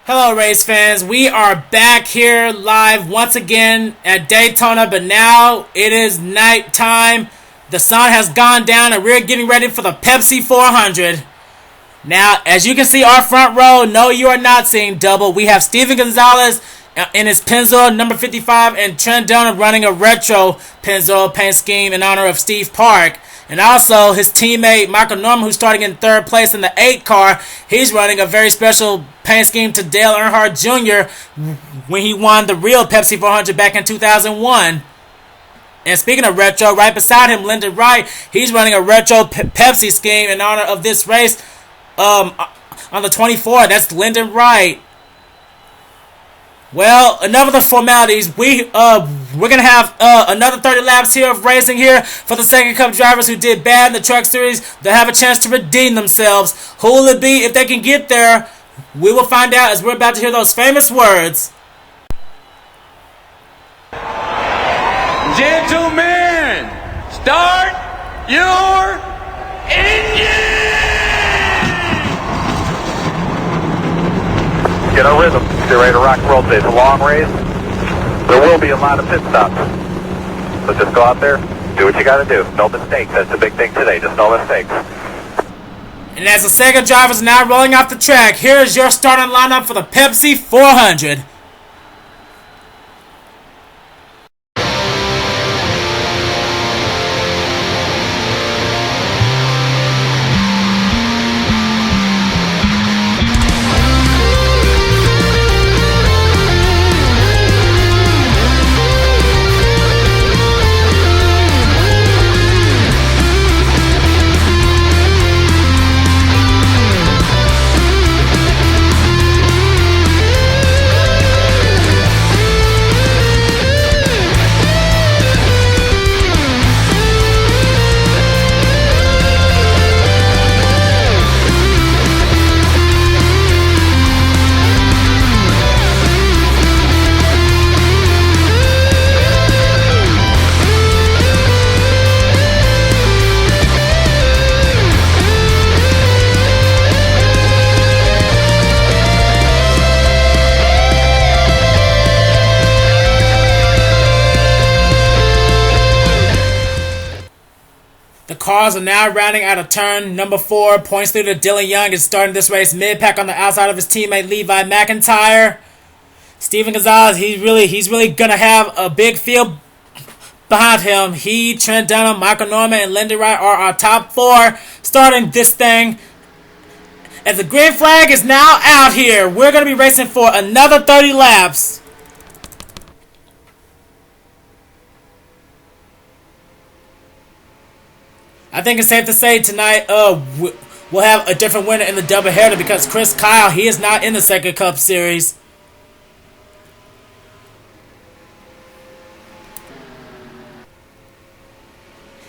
Hello race fans, we are back here live once again at Daytona, but now it is night time. The sun has gone down and we're getting ready for the Pepsi 400. Now, as you can see our front row, no you are not seeing double. We have Steven Gonzalez in his Pennzoil number 55 and Trent Donham running a retro Pennzoil paint scheme in honor of Steve Park. And also his teammate Michael Norman, who's starting in third place in the 8 car, he's running a very special paint scheme to Dale Earnhardt Jr. when he won the real Pepsi 400 back in 2001. And speaking of retro, right beside him, Lyndon Wright, he's running a retro Pepsi scheme in honor of this race on the 24th. That's Lyndon Wright. Well, enough of the formalities. We're gonna have another 30 laps here of racing here for the SEGA Cup drivers who did bad in the Truck Series. They'll have a chance to redeem themselves. Who will it be if they can get there? We will find out as we're about to hear those famous words. Gentlemen, start your engine! Get our rhythm. Get ready to rock and roll today. It's a long race. There will be a lot of pit stops. So just go out there, do what you got to do. No mistakes. That's the big thing today. Just no mistakes. And as the SEGA drivers now rolling off the track, here is your starting lineup for the Pepsi 400. The cars are now rounding out of turn number 4. Points leader Dylan Young is starting this race mid-pack on the outside of his teammate Levi McIntyre. Steven Gonzalez, he's really gonna have a big field behind him. He, Trent Donham, Michael Norman, and Lyndon Wright are our top 4 starting this thing. As the green flag is now out here, we're gonna be racing for another 30 laps. I think it's safe to say tonight we'll have a different winner in the doubleheader because Chris Kyle, he is not in the SEGA Cup Series.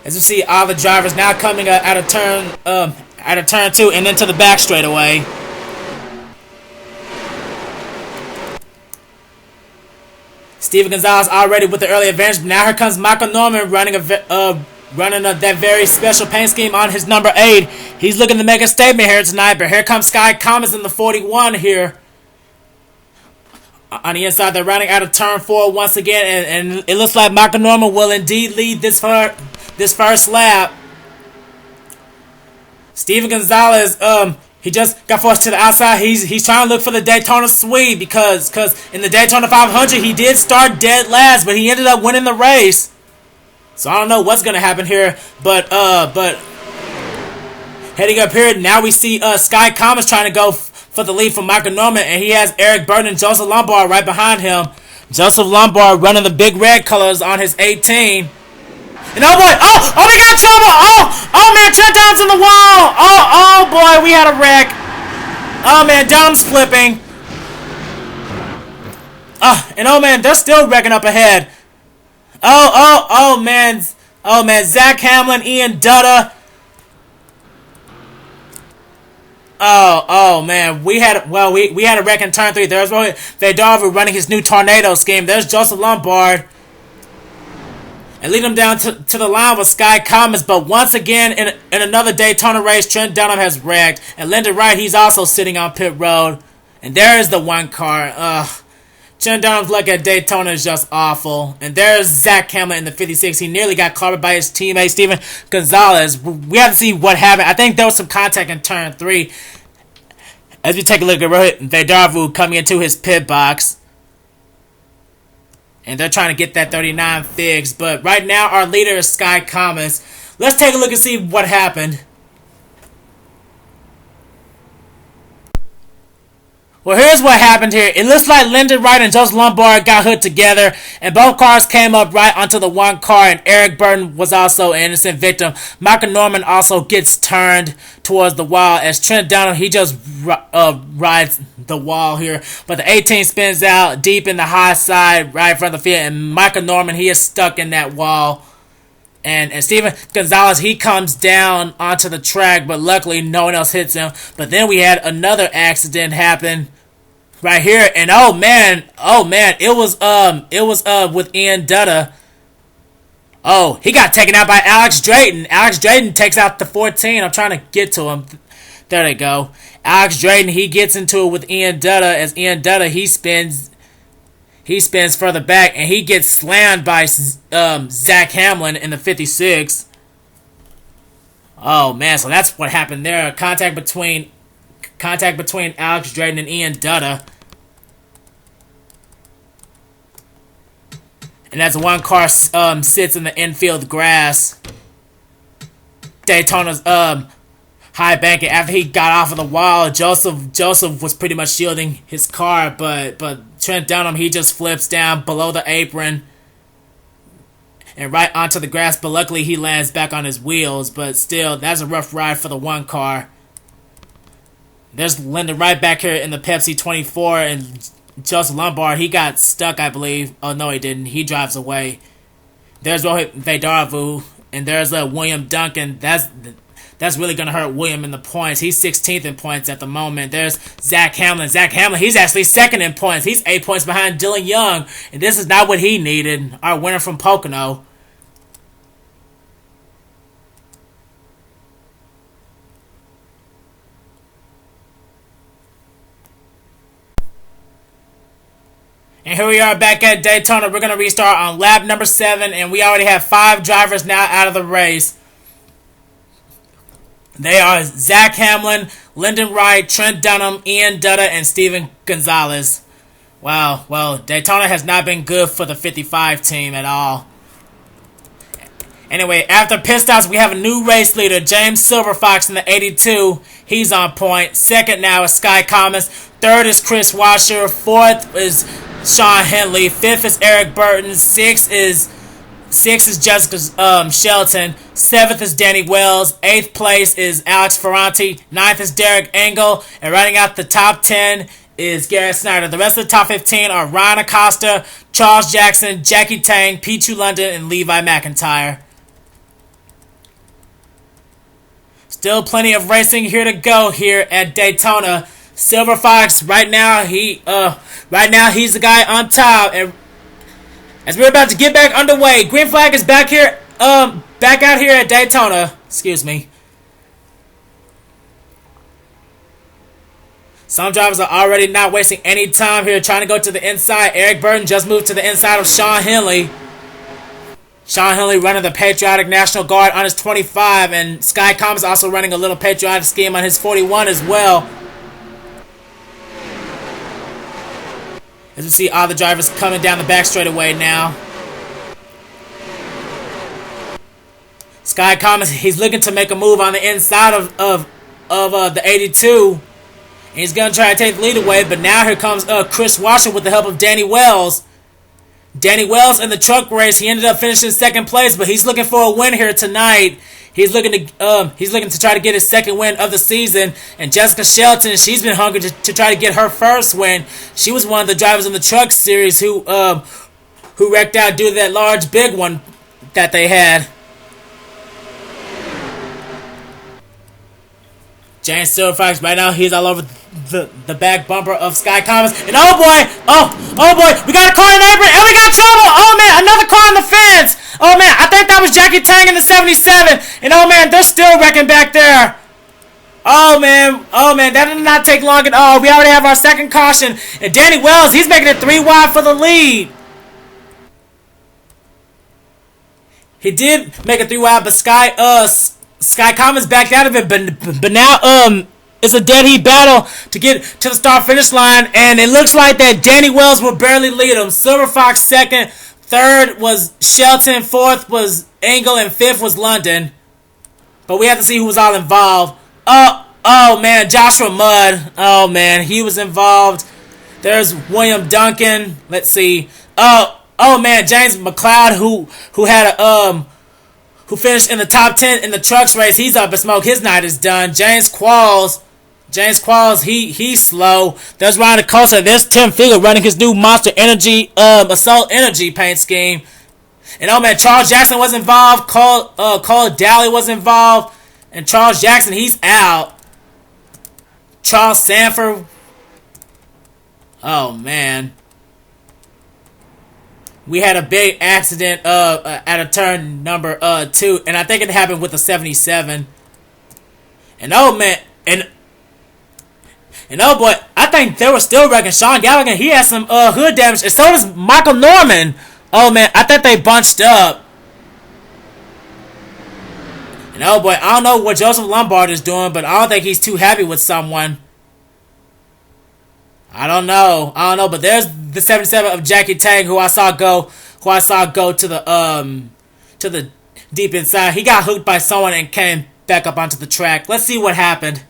As you see, all the drivers now coming out of turn 2 and into the back straightaway. Steven Gonzalez already with the early advantage. Now here comes Michael Norman running that very special paint scheme on his number 8. He's looking to make a statement here tonight, but here comes Sky Commons in the 41 here. On the inside, they're running out of turn 4 once again, and it looks like Michael Norman will indeed lead this first lap. Steven Gonzalez, he just got forced to the outside. He's trying to look for the Daytona sweep because in the Daytona 500 he did start dead last, but he ended up winning the race. So I don't know what's gonna happen here, but heading up here now we see Sky Commons trying to go for the lead from Michael Norman, and he has Eric Burton and Joseph Lombard right behind him. Joseph Lombard running the big red colors on his 18. And oh boy, oh we got trouble! Oh man, Trent Donham's in the wall! Oh boy, we had a wreck. Oh man, Donham's flipping. And oh man, they're still wrecking up ahead. Oh man, Zach Hamlin, Ian Dutta. Oh man, we had a wreck in turn 3. There's Rohit Vedara running his new tornado scheme. There's Joseph Lombard. And lead him down to the line with Sky Commons, but once again in another Daytona race, Trent Donham has wrecked. And Lyndon Wright, he's also sitting on pit road. And there is the one car. Trent Dunham's luck at Daytona is just awful. And there's Zach Hamlin in the 56. He nearly got clobbered by his teammate, Steven Gonzalez. We have to see what happened. I think there was some contact in turn 3. As we take a look at Rohit Vedarvu coming into his pit box. And they're trying to get that 39 fixed. But right now, our leader is Sky Thomas. Let's take a look and see what happened. Well, here's what happened here. It looks like Lyndon Wright and Joseph Lombard got hooked together, and both cars came up right onto the one car, and Eric Burton was also an innocent victim. Michael Norman also gets turned towards the wall as Trent Dunham, he just rides the wall here. But the 18 spins out deep in the high side right in front of the field, and Michael Norman, he is stuck in that wall. And Steven Gonzalez, he comes down onto the track, but luckily no one else hits him. But then we had another accident happen right here, and oh man, it was with Ian Dutta. Oh, he got taken out by Alex Drayton. Alex Drayton takes out the 14. I'm trying to get to him. There they go. Alex Drayton, he gets into it with Ian Dutta as Ian Dutta, he spins further back, and he gets slammed by Zach Hamlin in the 56. Oh man, so that's what happened there. Contact between Alex Drayton and Ian Dutta. And as one car sits in the infield grass, Daytona's high banking. After he got off of the wall, Joseph was pretty much shielding his car, but Trent Dunham, he just flips down below the apron and right onto the grass, but luckily he lands back on his wheels. But still, that's a rough ride for the one car. There's Lyndon right back here in the Pepsi 24, and Joseph Lombard, he got stuck, I believe. Oh no, he didn't. He drives away. There's Rohit Vedarvu, and there's William Duncan. That's really going to hurt William in the points. He's 16th in points at the moment. There's Zach Hamlin. Zach Hamlin, he's actually second in points. He's 8 points behind Dylan Young. And this is not what he needed. Our winner from Pocono. And here we are back at Daytona. We're going to restart on lap number 7. And we already have 5 drivers now out of the race. They are Zach Hamlin, Lyndon Wright, Trent Dunham, Ian Dutta, and Steven Gonzalez. Wow, well, Daytona has not been good for the 55 team at all. Anyway, after pit stops, we have a new race leader, James Silverfox in the 82. He's on point. Second now is Sky Thomas. Third is Chris Washer. Fourth is Sean Henley. Fifth is Eric Burton. Sixth is Jessica Shelton. 7th is Danny Wells. 8th place is Alex Ferranti. 9th is Derek Engel. And rounding out the top 10 is Garrett Snyder. The rest of the top 15 are Ryan Acosta, Charles Jackson, Jackie Tang, Pichu London, and Levi McIntyre. Still plenty of racing here to go here at Daytona. Silver Fox right now he's the guy on top. And as we're about to get back underway, green flag is back here, back out here at Daytona. Excuse me. Some drivers are already not wasting any time here trying to go to the inside. Eric Burton just moved to the inside of Sean Henley. Sean Henley running the Patriotic National Guard on his 25, and Sky Combs also running a little patriotic scheme on his 41 as well. As we see all the drivers coming down the back straightaway now. Sky Combs, he's looking to make a move on the inside of the 82. And he's going to try to take the lead away, but now here comes Chris Washer with the help of Danny Wells. Danny Wells in the truck race, he ended up finishing second place, but he's looking for a win here tonight. He's looking to try to get his second win of the season. And Jessica Shelton, she's been hungry to try to get her first win. She was one of the drivers in the truck series who wrecked out due to that large big one that they had. James Silverfox right now, he's all over the back bumper of Sky Commons. And oh boy, we got a car in the apron, and we got trouble! Oh man, another car on the fence! Oh man, I think that was Jackie Tang in the 77. And oh man, they're still wrecking back there. Oh man, that did not take long at all. We already have our second caution. And Danny Wells, he's making it 3 wide for the lead. He did make it 3 wide, but Sky Commons backed out of it. But now it's a dead heat battle to get to the start finish line, and it looks like that Danny Wells will barely lead him. Silver Fox second, third was Shelton, fourth was Engel, and fifth was London. But we have to see who was all involved. Oh man, Joshua Mudd. Oh man, he was involved. There's William Duncan. Let's see. Oh man, James McLeod, who had a who finished in the top 10 in the trucks race. He's up in smoke. His night is done. James Qualls, he's slow. There's Ryan Acosta. There's Tim Fiegel running his new Monster Energy Assault Energy paint scheme. And oh man, Charles Jackson was involved. Cole Daly was involved. And Charles Jackson, he's out. Charles Sanford. Oh man. We had a big accident at a turn number 2, and I think it happened with the 77. And oh man, and oh boy, I think they were still wrecking Sean Gallagher. He had some hood damage, and so does Michael Norman. Oh man, I thought they bunched up. And oh boy, I don't know what Joseph Lombard is doing, but I don't think he's too happy with someone. I don't know, but there's the 77 of Jackie Tang, who I saw go to the deep inside. He got hooked by someone and came back up onto the track. Let's see what happened.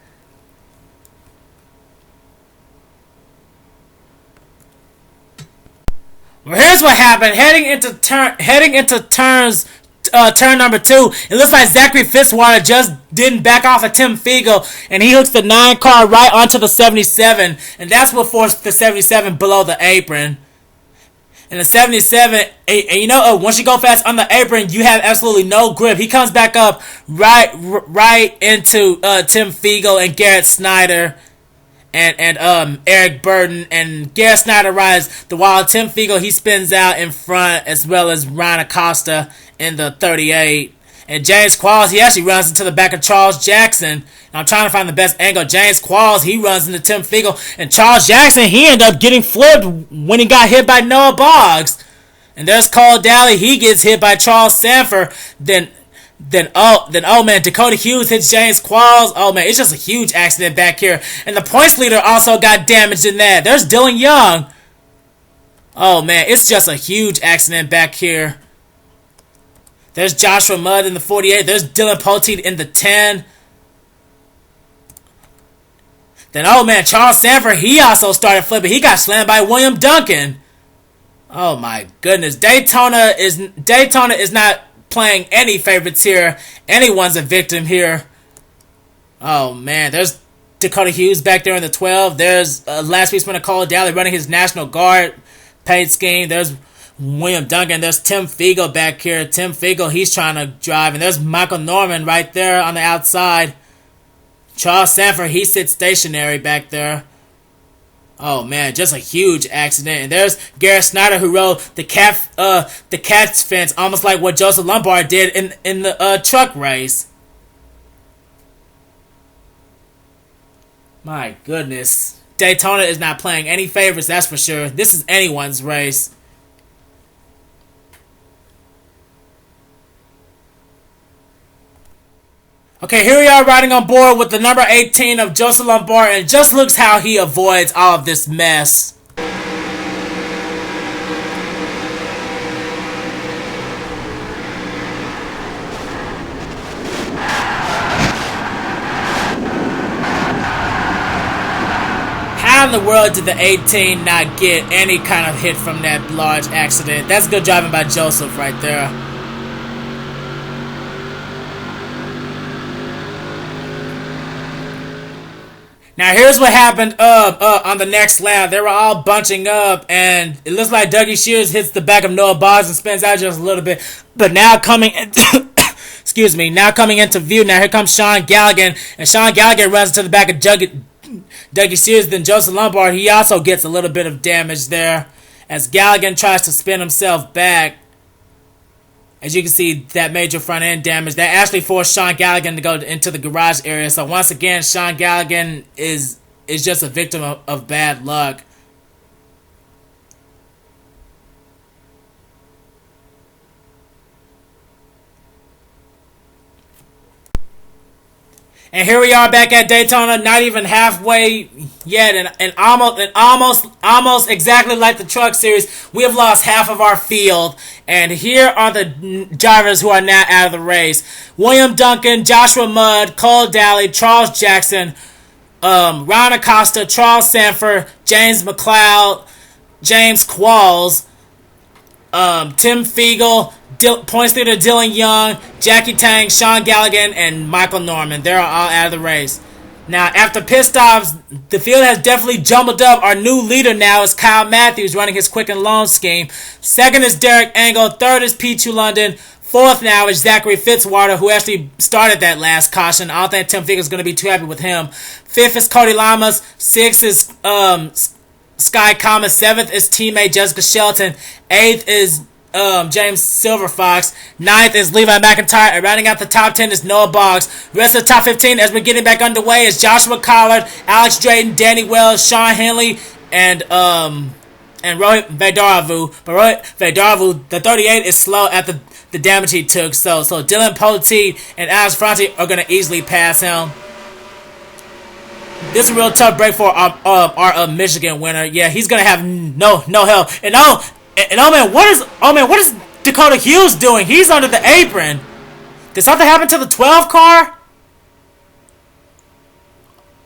Well, here's what happened. Heading into turn number 2, it looks like Zachary Fitzwater just didn't back off of Tim Fiegel, and he hooks the 9 car right onto the 77, and that's what forced the 77 below the apron. And the 77, and you know, once you go fast on the apron, you have absolutely no grip. He comes back up right into Tim Fiegel and Garrett Snyder. And Eric Burton, and Garrett Snyder rides the while Tim Fiegel, he spins out in front, as well as Ryan Acosta in the 38. And James Qualls, he actually runs into the back of Charles Jackson. And I'm trying to find the best angle. James Qualls, he runs into Tim Fiegel, and Charles Jackson, he ended up getting flipped when he got hit by Noah Boggs. And there's Cole Daly, he gets hit by Charles Sanford. Then oh man, Dakota Hughes hits James Qualls. Oh man, it's just a huge accident back here. And the points leader also got damaged in that. There's Dylan Young. Oh man, it's just a huge accident back here. There's Joshua Mudd in the 48. There's Dylan Poteet in the 10. Then oh man, Charles Sanford, he also started flipping. He got slammed by William Duncan. Oh my goodness. Daytona is not playing any favorites here. Anyone's a victim here. Oh man, there's Dakota Hughes back there in the 12. There's last week's winner Cole Daly running his National Guard paid scheme. There's William Duncan. There's Tim Fiegel back here. Tim Fiegel, he's trying to drive. And there's Michael Norman right there on the outside. Charles Sanford, he sits stationary back there. Oh man, just a huge accident. And there's Garrett Snyder, who rode the cat's fence, almost like what Joseph Lombard did in the truck race. My goodness, Daytona is not playing any favorites, that's for sure. This is anyone's race. Okay, here we are riding on board with the number 18 of Joseph Lombard, and it just looks how he avoids all of this mess. How in the world did the 18 not get any kind of hit from that large accident? That's good driving by Joseph right there. Now here's what happened on the next lap. They were all bunching up, and it looks like Dougie Shears hits the back of Noah Boggs and spins out just a little bit. But now coming into now coming into view, now here comes Sean Galligan, and Sean Galligan runs to the back of Dougie Shears. Then Joseph Lombard, he also gets a little bit of damage there as Galligan tries to spin himself back. As you can see, that major front end damage that actually forced Sean Galligan to go into the garage area. So once again, Sean Galligan is just a victim of bad luck. And here we are back at Daytona, not even halfway yet, and almost exactly like the Truck Series, we have lost half of our field. And here are the drivers who are now out of the race: William Duncan, Joshua Mudd, Cole Daly, Charles Jackson, Ron Acosta, Charles Sanford, James McLeod, James Qualls, Tim Fiegel, points leader Dylan Young, Jackie Tang, Sean Galligan, and Michael Norman. They're all out of the race. Now, after pit stops, the field has definitely jumbled up. Our new leader now is Kyle Matthews, running his quick and loan scheme. Second is Derek Engel. Third is P2 London. Fourth now is Zachary Fitzwater, who actually started that last caution. I don't think Tim Fiegel is going to be too happy with him. Fifth is Cody Lamas. Sixth is Sky Common. Seventh is teammate Jessica Shelton. Eighth is James Silverfox. Ninth is Levi McIntyre. And rounding out the top 10 is Noah Boggs. The rest of the top 15, as we're getting back underway, is Joshua Collard, Alex Drayton, Danny Wells, Sean Henley, and Rohit Vedaravu. But Rohit Vedaravu, the 38, is slow at the damage he took. So Dylan Poteet and Alex Franti are going to easily pass him. This is a real tough break for our Michigan winner. Yeah, he's going to have no help. And what is Dakota Hughes doing? He's under the apron. Did something happen to the 12 car?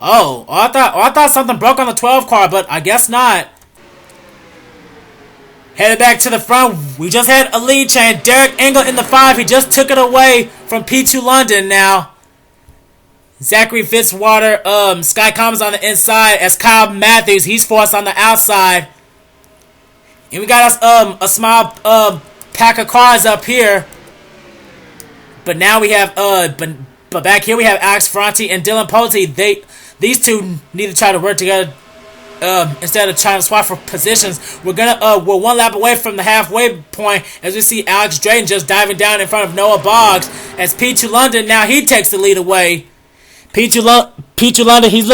I thought something broke on the 12 car, but I guess not. Headed back to the front, we just had a lead change. Derek Engel in the 5. He just took it away from P2 London now. Zachary Fitzwater, Sky Commons on the inside as Kyle Matthews. He's forced on the outside. And we got us a small pack of cars up here. But now we have but back here we have Alex Franti and Dylan Poteet. These two need to try to work together instead of trying to swap for positions. We're one lap away from the halfway point as we see Alex Drayton just diving down in front of Noah Boggs as P2 London now he takes the lead away. P2 London he's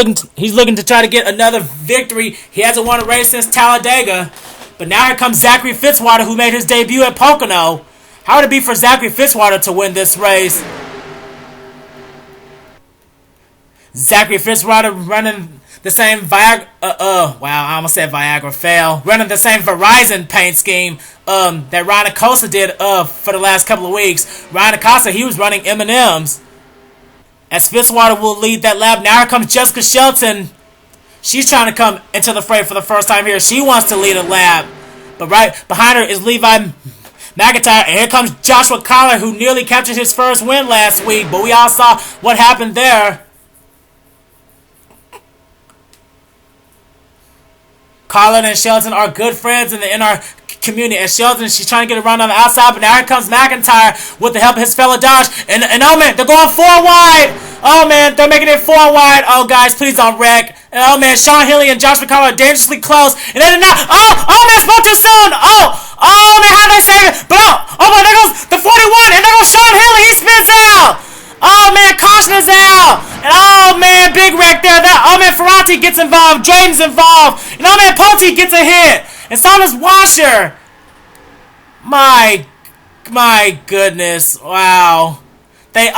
looking to try to get another victory. He hasn't won a race since Talladega. But now here comes Zachary Fitzwater, who made his debut at Pocono. How would it be for Zachary Fitzwater to win this race? Zachary Fitzwater running the same Viagra... I almost said Viagra. Fail. Running the same Verizon paint scheme that Ryan Acosta did for the last couple of weeks. Ryan Acosta, he was running M&M's. As Fitzwater will lead that lap. Now here comes Jessica Shelton. She's trying to come into the fray for the first time here. She wants to lead a lap. But right behind her is Levi McIntyre. And here comes Joshua Collard, who nearly captured his first win last week. But we all saw what happened there. Collard and Shelton are good friends in our community. And Shelton, she's trying to get around on the outside. But now here comes McIntyre with the help of his fellow Dodge. And oh man, they're going 4 wide. Oh man, they're making it 4 wide. Oh guys, please don't wreck. And oh man, Sean Henley and Joshua Collard are dangerously close. And then now, oh man, spoke too soon. Oh man, how did they save it? But oh man, there goes the 41, and there goes Sean Henley. He spins out. Oh man, caution is out. And oh man, big wreck there. Oh man, Ferranti gets involved. Drayton's involved. And oh man, Poteet gets a hit. And so does Washer. My goodness, wow. They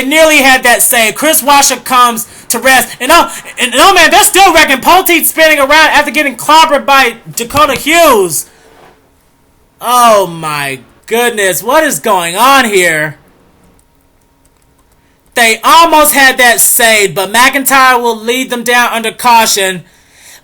nearly had that save. Chris Washer comes to rest. And oh man, they're still wrecking. Poteet spinning around after getting clobbered by Dakota Hughes. Oh my goodness, what is going on here? They almost had that saved, but McIntyre will lead them down under caution.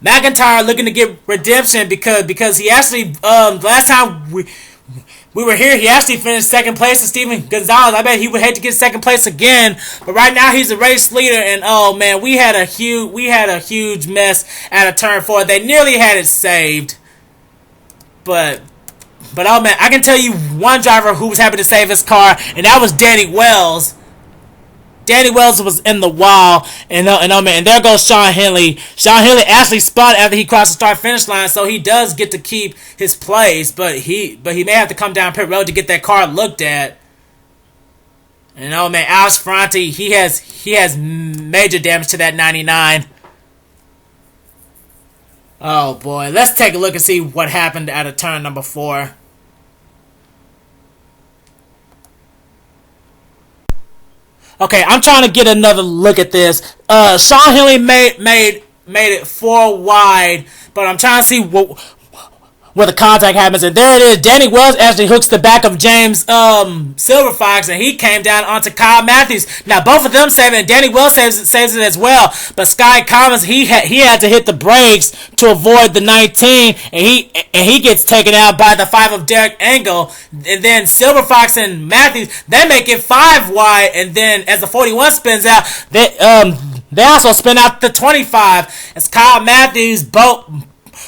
McIntyre looking to get redemption because he actually last time we were here, he actually finished second place to Steven Gonzalez. I bet he would hate to get second place again. But right now he's a race leader, and oh man, we had a huge mess at a turn 4. They nearly had it saved. But oh man, I can tell you one driver who was happy to save his car, and that was Danny Wells. Danny Wells was in the wall, and there goes Sean Henley. Sean Henley actually spun after he crossed the start-finish line, so he does get to keep his place, but he may have to come down pit road to get that car looked at. And Alex Ferranti, he has major damage to that 99. Oh boy, let's take a look and see what happened out of turn number 4. Okay, I'm trying to get another look at this. Sean Henley made it 4 wide, but I'm trying to see where the contact happens, and there it is. Danny Wells actually hooks the back of James Silver Fox, and he came down onto Kyle Matthews. Now both of them save it, and Danny Wells saves it as well. But Sky Commons, he had to hit the brakes to avoid the 19, and he gets taken out by the 5 of Derek Engel. And then Silver Fox and Matthews, they make it 5 wide, and then as the 41 spins out, they also spin out the 25 as Kyle Matthews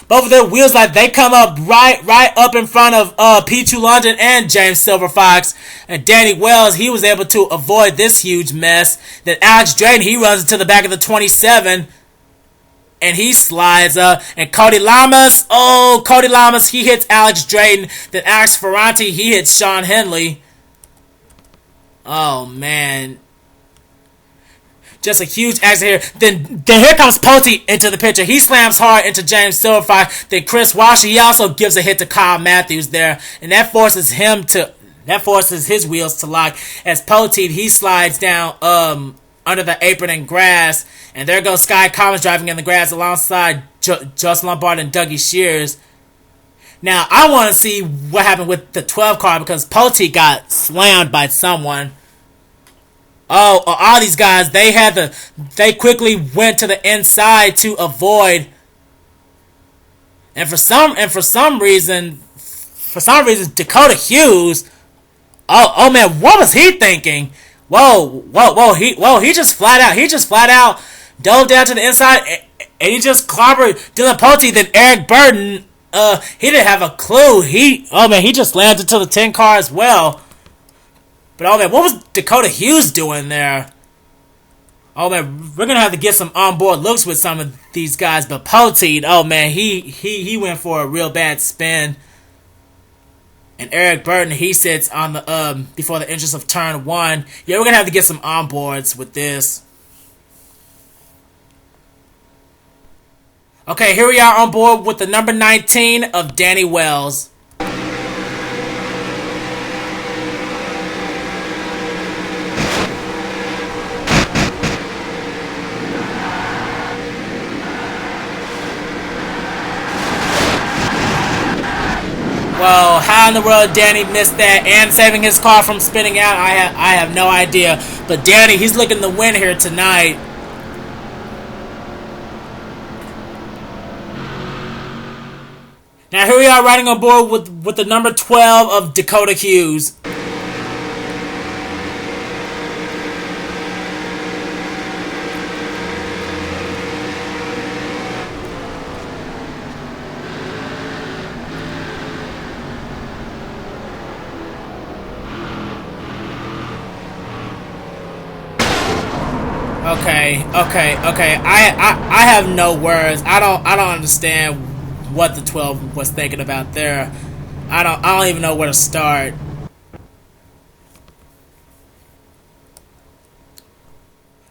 both of their wheels, like, they come up right up in front of P2 London and James Silver Fox. And Danny Wells, he was able to avoid this huge mess. Then Alex Drayton, he runs into the back of the 27, and he slides up. And Cody Lamas, he hits Alex Drayton. Then Alex Ferranti, he hits Sean Henley. Oh man, just a huge accident here. Then here comes Pote into the picture. He slams hard into James Silver Fox. Then Chris Washer, he also gives a hit to Kyle Matthews there, and that forces his wheels to lock. As Pote, he slides down under the apron and grass, and there goes Sky Commons driving in the grass alongside Justin Lombard and Dougie Shears. Now I want to see what happened with the 12 car, because Pote got slammed by someone. All these guys, they quickly went to the inside to avoid. And for some reason, Dakota Hughes, oh man, what was he thinking? He just flat out dove down to the inside, and he just clobbered Dylan Pote. Then Eric Burton, he didn't have a clue. He just landed to the 10 car as well. But what was Dakota Hughes doing there? We're gonna have to get some onboard looks with some of these guys. But Pote, he went for a real bad spin. And Eric Burton, he sits on the before the entrance of turn 1. Yeah, we're gonna have to get some onboards with this. Okay, here we are on board with the number 19 of Danny Wells. Well, how in the world Danny missed that and saving his car from spinning out, I have no idea. But Danny, he's looking to win here tonight. Now here we are riding on board with the number 12 of Dakota Hughes. Okay. I have no words. I don't understand what the 12 was thinking about there. I don't even know where to start.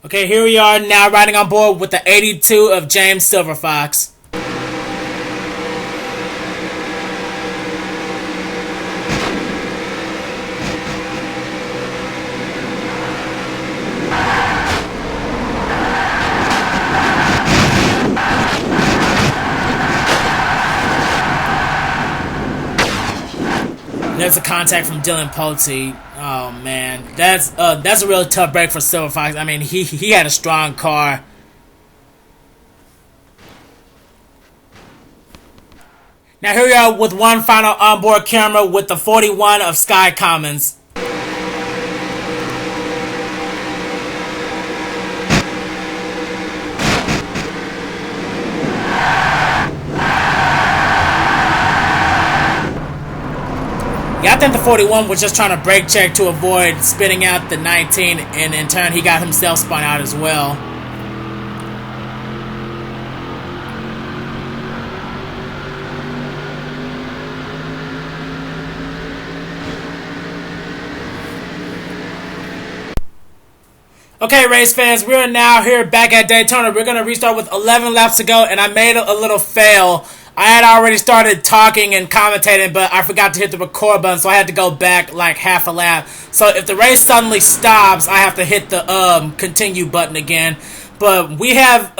Okay, here we are now riding on board with the 82 of James Silver Fox. There's a contact from Dylan Pote. Oh man, that's a really tough break for Silver Fox. I mean, he had a strong car. Now here we are with one final onboard camera with the 41 of Sky Commons. think the 41 was just trying to brake check to avoid spinning out the 19, and in turn he got himself spun out as well. Okay, race fans, we are now here back at Daytona. We're going to restart with 11 laps to go, and I made a little fail. I had already started talking and commentating, but I forgot to hit the record button, so I had to go back like half a lap. So if the race suddenly stops, I have to hit the continue button again. But we have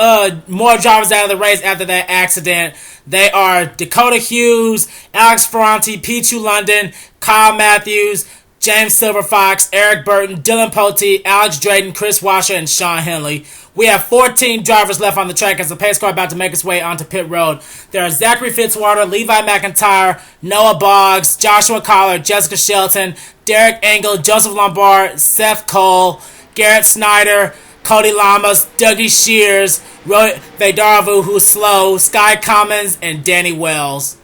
more drivers out of the race after that accident. They are Dakota Hughes, Alex Ferranti, Pichu London, Kyle Matthews, James Silverfox, Eric Burton, Dylan Pote, Alex Drayton, Chris Washer, and Sean Henley. We have 14 drivers left on the track as the pace car about to make its way onto pit road. There are Zachary Fitzwater, Levi McIntyre, Noah Boggs, Joshua Collar, Jessica Shelton, Derek Engel, Joseph Lombard, Seth Cole, Garrett Snyder, Cody Lamas, Dougie Shears, Rohit Vedaravu, who's slow, Sky Commons, and Danny Wells.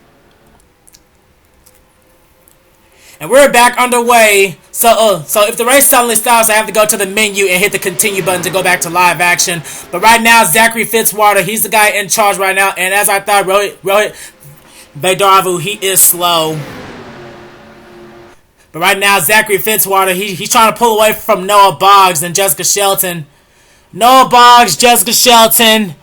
And we're back underway. So if the race suddenly stops, I have to go to the menu and hit the continue button to go back to live action. But right now, Zachary Fitzwater, he's the guy in charge right now. And as I thought, Rohit Vedaravu, he is slow. But right now, Zachary Fitzwater, he's trying to pull away from Noah Boggs and Jessica Shelton. Noah Boggs, Jessica Shelton,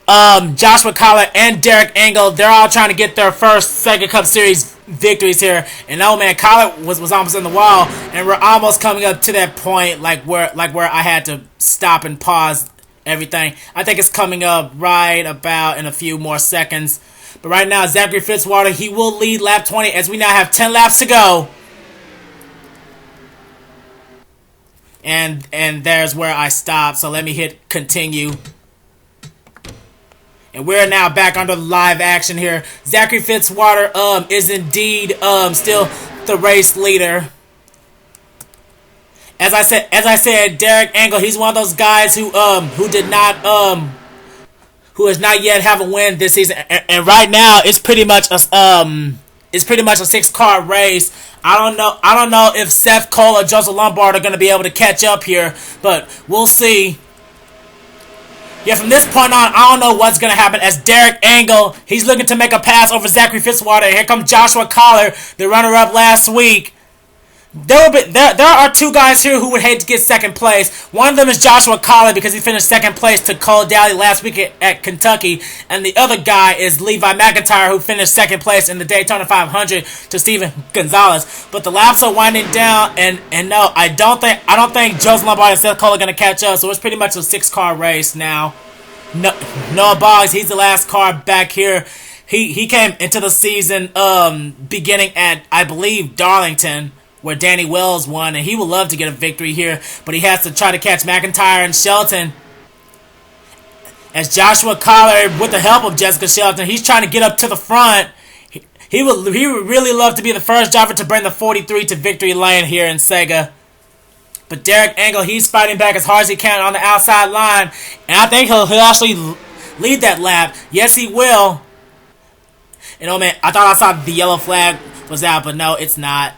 Joshua Collar, and Derek Engel, they're all trying to get their first SEGA Cup Series victories here. And oh man, Collar was almost in the wall, and we're almost coming up to that point where I had to stop and pause everything. I think it's coming up right about in a few more seconds. But right now, Zachary Fitzwater, he will lead lap 20 as we now have 10 laps to go. And there's where I stopped, so let me hit continue. And we're now back under live action here. Zachary Fitzwater is indeed still the race leader. As I said, Derek Engel, he's one of those guys who has not yet have a win this season. And right now it's pretty much a 6-car race. I don't know if Seth Cole or Joseph Lombard are going to be able to catch up here, but we'll see. Yeah, from this point on, I don't know what's going to happen as Derek Engel, he's looking to make a pass over Zachary Fitzwater. Here comes Joshua Collar, the runner-up last week. There are two guys here who would hate to get second place. One of them is Joshua Collar because he finished second place to Cole Daly last week at Kentucky. And the other guy is Levi McIntyre, who finished second place in the Daytona 500 to Steven Gonzalez. But the laps are winding down, and no, I don't think Joseph Lombard and Seth Cole are going to catch up. So it's pretty much a 6-car race now. Noah Boggs, he's the last car back here. He came into the season beginning at, I believe, Darlington, where Danny Wells won, and he would love to get a victory here, but he has to try to catch McIntyre and Shelton. As Joshua Collar, with the help of Jessica Shelton, he's trying to get up to the front. He would really love to be the first driver to bring the 43 to victory lane here in SEGA. But Derek Engel, he's fighting back as hard as he can on the outside line, and I think he'll actually lead that lap. Yes, he will. And oh man, I thought I saw the yellow flag was out, but no, it's not.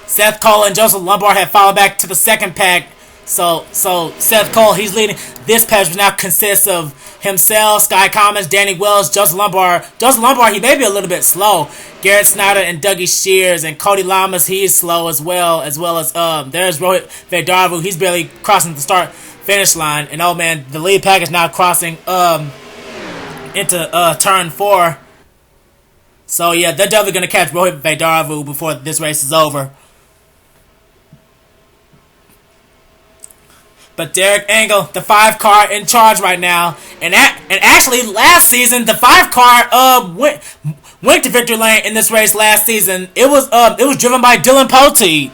Seth Cole and Joseph Lombard have fallen back to the second pack. So Seth Cole, he's leading. This patch now consists of himself, Sky Commons, Danny Wells, Joseph Lombard. Joseph Lombard, he may be a little bit slow. Garrett Snyder and Dougie Shears, and Cody Lamas, he is slow as well as there's Rohit Vedaravu. He's barely crossing the start-finish line. And oh man, the lead pack is now crossing into turn 4. So yeah, they're definitely gonna catch Rohit Vedaravu before this race is over. But Derek Engel, the 5-car in charge right now. And actually, last season, the 5-car went to victory lane in this race last season. It was driven by Dylan Pote.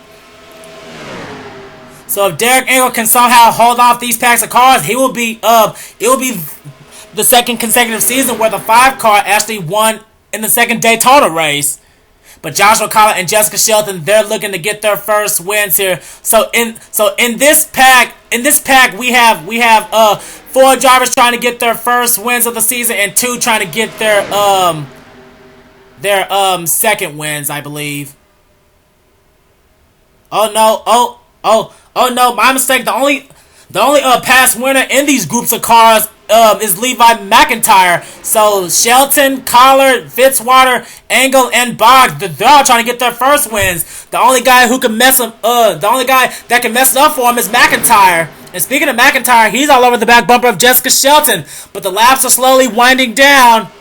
So if Derek Engel can somehow hold off these packs of cars, it will be the second consecutive season where the 5-car actually won in the second Daytona race. But Joshua Collar and Jessica Shelton, they're looking to get their first wins here. So in this pack we have 4 drivers trying to get their first wins of the season and 2 trying to get their their second wins, I believe. Oh no! Oh no! My mistake. The only past winner in these groups of cars is Levi McIntyre. So Shelton, Collard, Fitzwater, Engel, and Boggs, they're all trying to get their first wins. The only guy who can mess them, the only guy that can mess it up for him is McIntyre. And speaking of McIntyre, he's all over the back bumper of Jessica Shelton. But the laps are slowly winding down,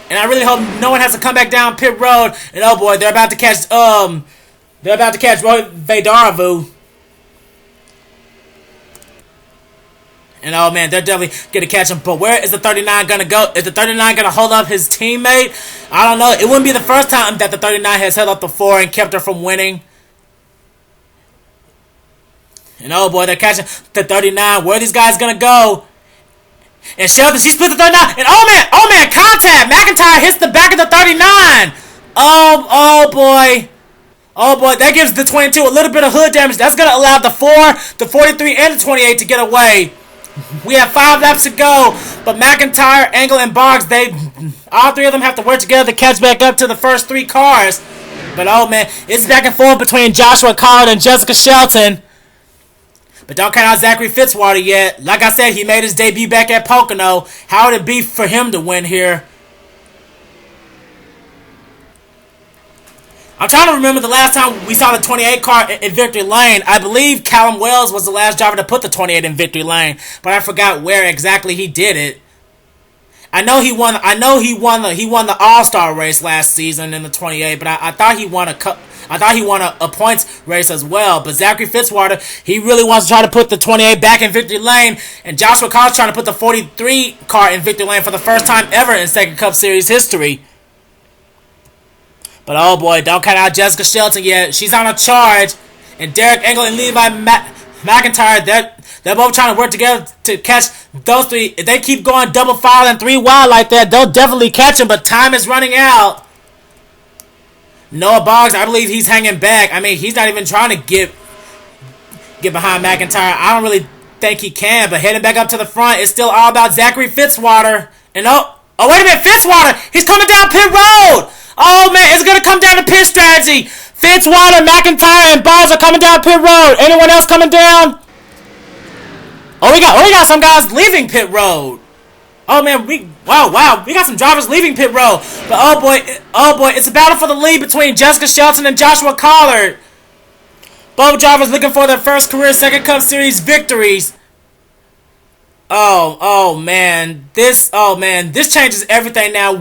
and I really hope no one has to come back down pit road. And oh boy, they're about to catch Roy Vedaravu. And oh man, they're definitely gonna catch him. But where is the 39 gonna go? Is the 39 gonna hold up his teammate? I don't know. It wouldn't be the first time that the 39 has held up the 4 and kept her from winning. And oh boy, they're catching the 39. Where are these guys gonna go? And Shelton, she split the 39. And oh man, contact! McIntyre hits the back of the 39. Oh boy. Oh boy, that gives the 22 a little bit of hood damage. That's gonna allow the 4, the 43, and the 28 to get away. We have 5 laps to go, but McIntyre, Engel, and Boggs, all 3 of them have to work together to catch back up to the first 3 cars. But oh man, it's back and forth between Joshua Collard and Jessica Shelton. But don't count out Zachary Fitzwater yet. Like I said, he made his debut back at Pocono. How would it be for him to win here? I'm trying to remember the last time we saw the 28 car in victory lane. I believe Callum Wells was the last driver to put the 28 in victory lane, but I forgot where exactly he did it. I know he won the All-Star race last season in the 28, but I thought he won a points race as well. But Zachary Fitzwater, he really wants to try to put the 28 back in victory lane, and Joshua Collins trying to put the 43 car in victory lane for the first time ever in SEGA Cup Series history. But oh boy, don't count out Jessica Shelton yet. She's on a charge. And Derek Engel and Levi McIntyre, they're both trying to work together to catch those 3. If they keep going double file and 3 wide like that, they'll definitely catch them, but time is running out. Noah Boggs, I believe he's hanging back. I mean, he's not even trying to get behind McIntyre. I don't really think he can, but heading back up to the front, it's still all about Zachary Fitzwater. And oh wait a minute, Fitzwater, he's coming down pit road. Oh man, it's gonna come down to pit strategy. Fitzwater, McIntyre, and Boggs are coming down pit road. Anyone else coming down? Oh, we got some guys leaving pit road. Oh man, wow, we got some drivers leaving pit road. But oh boy, it's a battle for the lead between Jessica Shelton and Joshua Collard. Both drivers looking for their first career SEGA Cup Series victories. Oh man, this changes everything now.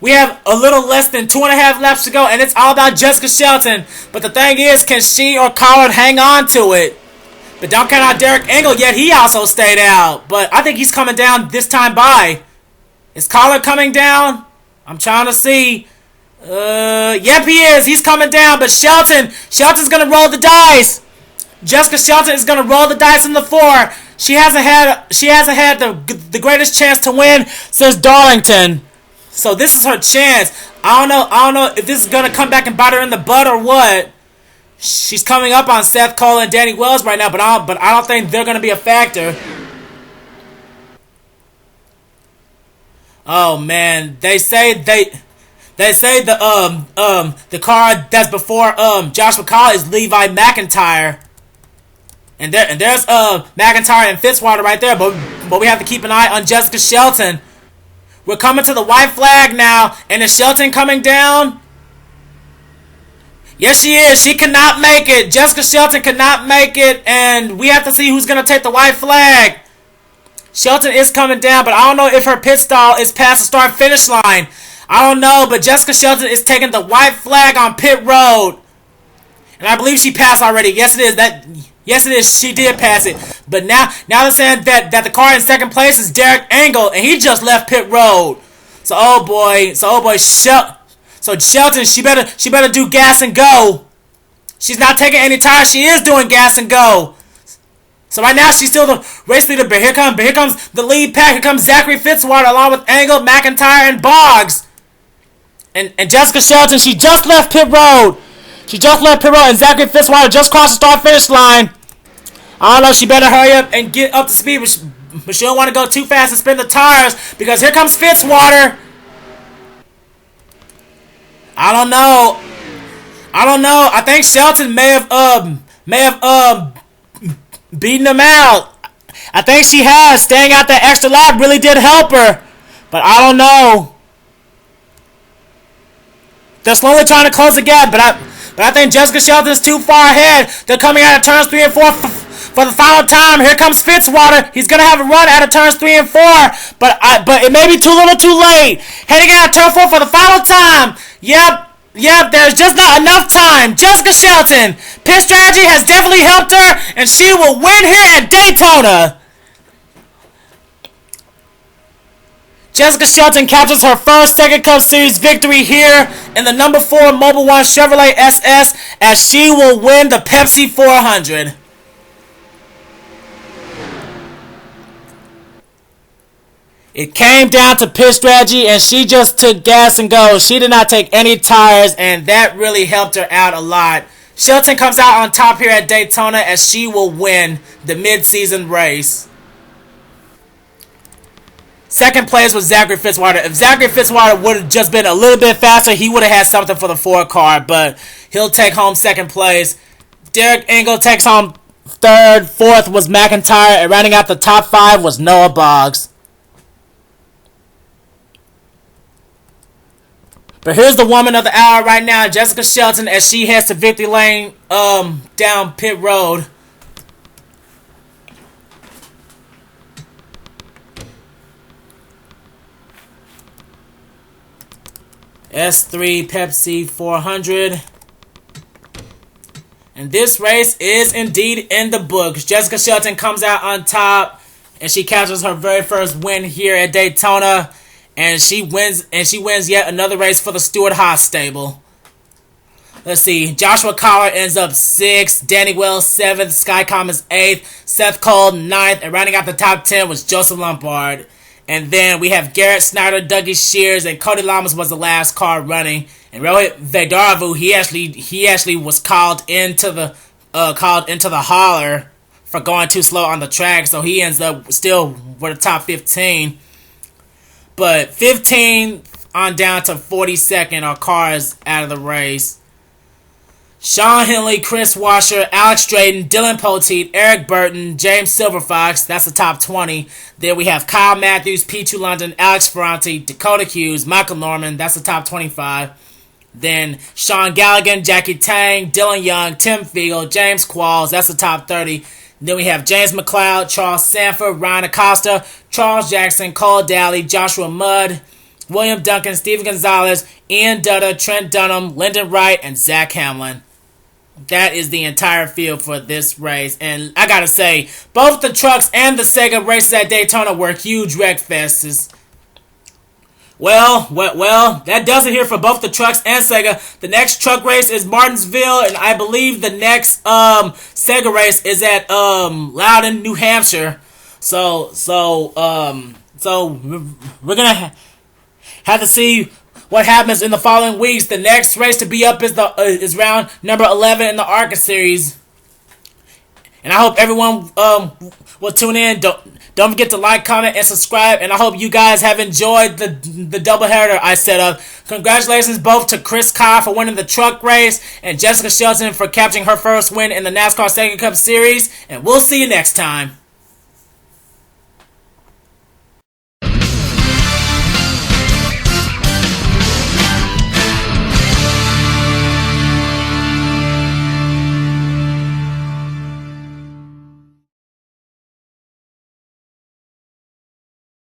We have a little less than 2.5 laps to go, and it's all about Jessica Shelton. But the thing is, can she or Collard hang on to it? But don't count out Derek Engel yet. He also stayed out. But I think he's coming down this time by. Is Collard coming down? I'm trying to see. Yep, he is. He's coming down. But Shelton's going to roll the dice. Jessica Shelton is going to roll the dice in the 4. She hasn't had the greatest chance to win since Darlington. So this is her chance. I don't know if this is gonna come back and bite her in the butt or what. She's coming up on Seth Cole and Danny Wells right now, but I don't think they're gonna be a factor. Oh man, they say the car that's before Joshua Collard is Levi McIntyre. And there's McIntyre and Fitzwater right there, but we have to keep an eye on Jessica Shelton. We're coming to the white flag now, and is Shelton coming down? Yes, she is. She cannot make it. Jessica Shelton cannot make it, and we have to see who's going to take the white flag. Shelton is coming down, but I don't know if her pit stall is past the start-finish line. I don't know, but Jessica Shelton is taking the white flag on pit road. And I believe she passed already. Yes, it is. Yes, it is. She did pass it. But now they're saying that the car in second place is Derek Engel, and he just left pit road. So oh boy, so Shelton, she better do gas and go. She's not taking any tires. She is doing gas and go. So right now she's still the race leader. But here comes the lead pack. Here comes Zachary Fitzwater along with Engel, McIntyre, and Boggs. And Jessica Shelton, she just left pit road. And Zachary Fitzwater just crossed the start-finish line. I don't know, she better hurry up and get up to speed, but she don't want to go too fast and spin the tires, because here comes Fitzwater. I don't know. I think Shelton may have beaten him out. I think she has. Staying out that extra lap really did help her. But I don't know. They're slowly trying to close the gap, but I think Jessica Shelton's too far ahead. They're coming out of turns 3 and 4 for the final time. Here comes Fitzwater. He's gonna have a run out of turns 3 and 4, but it may be too little, too late. Heading out of turn 4 for the final time. Yep, there's just not enough time. Jessica Shelton, pit strategy has definitely helped her, and she will win here at Daytona. Jessica Shelton captures her first SEGA Cup Series victory here in the number 4 Mobil 1 Chevrolet SS, as she will win the Pepsi 400. It came down to pit strategy, and she just took gas and go. She did not take any tires, and that really helped her out a lot. Shelton comes out on top here at Daytona, as she will win the mid-season race. Second place was Zachary Fitzwater. If Zachary Fitzwater would have just been a little bit faster, he would have had something for the 4 car, but he'll take home second place. Derek Engel takes home third. Fourth was McIntyre, and rounding out the top 5 was Noah Boggs. But here's the woman of the hour right now, Jessica Shelton, as she heads to victory lane down pit road. S3 Pepsi 400. And this race is indeed in the books. Jessica Shelton comes out on top, and she captures her very first win here at Daytona. And she wins yet another race for the Stewart-Haas stable. Let's see. Joshua Collar ends up 6th. Danny Wells 7th. Sky Commons 8th. Seth Cole 9th. And rounding out the top 10 was Joseph Lombard. And then we have Garrett Snyder, Dougie Shears, and Cody Lamas was the last car running. And Rohit Vedaravu, he actually was called into the hauler for going too slow on the track. So he ends up still with the top 15. But 15 on down to 42nd are cars out of the race. Sean Henley, Chris Washer, Alex Drayton, Dylan Poteet, Eric Burton, James Silverfox, that's the top 20. Then we have Kyle Matthews, P2 London, Alex Ferranti, Dakota Hughes, Michael Norman, that's the top 25. Then Sean Galligan, Jackie Tang, Dylan Young, Tim Fiegel, James Qualls, that's the top 30. Then we have James McLeod, Charles Sanford, Ryan Acosta, Charles Jackson, Cole Daly, Joshua Mudd, William Duncan, Steven Gonzalez, Ian Dutta, Trent Dunham, Lyndon Wright, and Zach Hamlin. That is the entire field for this race. And I gotta say, both the trucks and the Sega races at Daytona were huge wreck fests. Well, that does it here for both the trucks and Sega. The next truck race is Martinsville, and I believe the next Sega race is at Loudon, New Hampshire. So we're gonna have to see what happens in the following weeks. The next race to be up is round number 11 in the ARCA series. And I hope everyone will tune in. Don't forget to like, comment, and subscribe. And I hope you guys have enjoyed the doubleheader I set up. Congratulations both to Chris Kyle for winning the truck race and Jessica Shelton for capturing her first win in the NASCAR SEGA Cup Series. And we'll see you next time.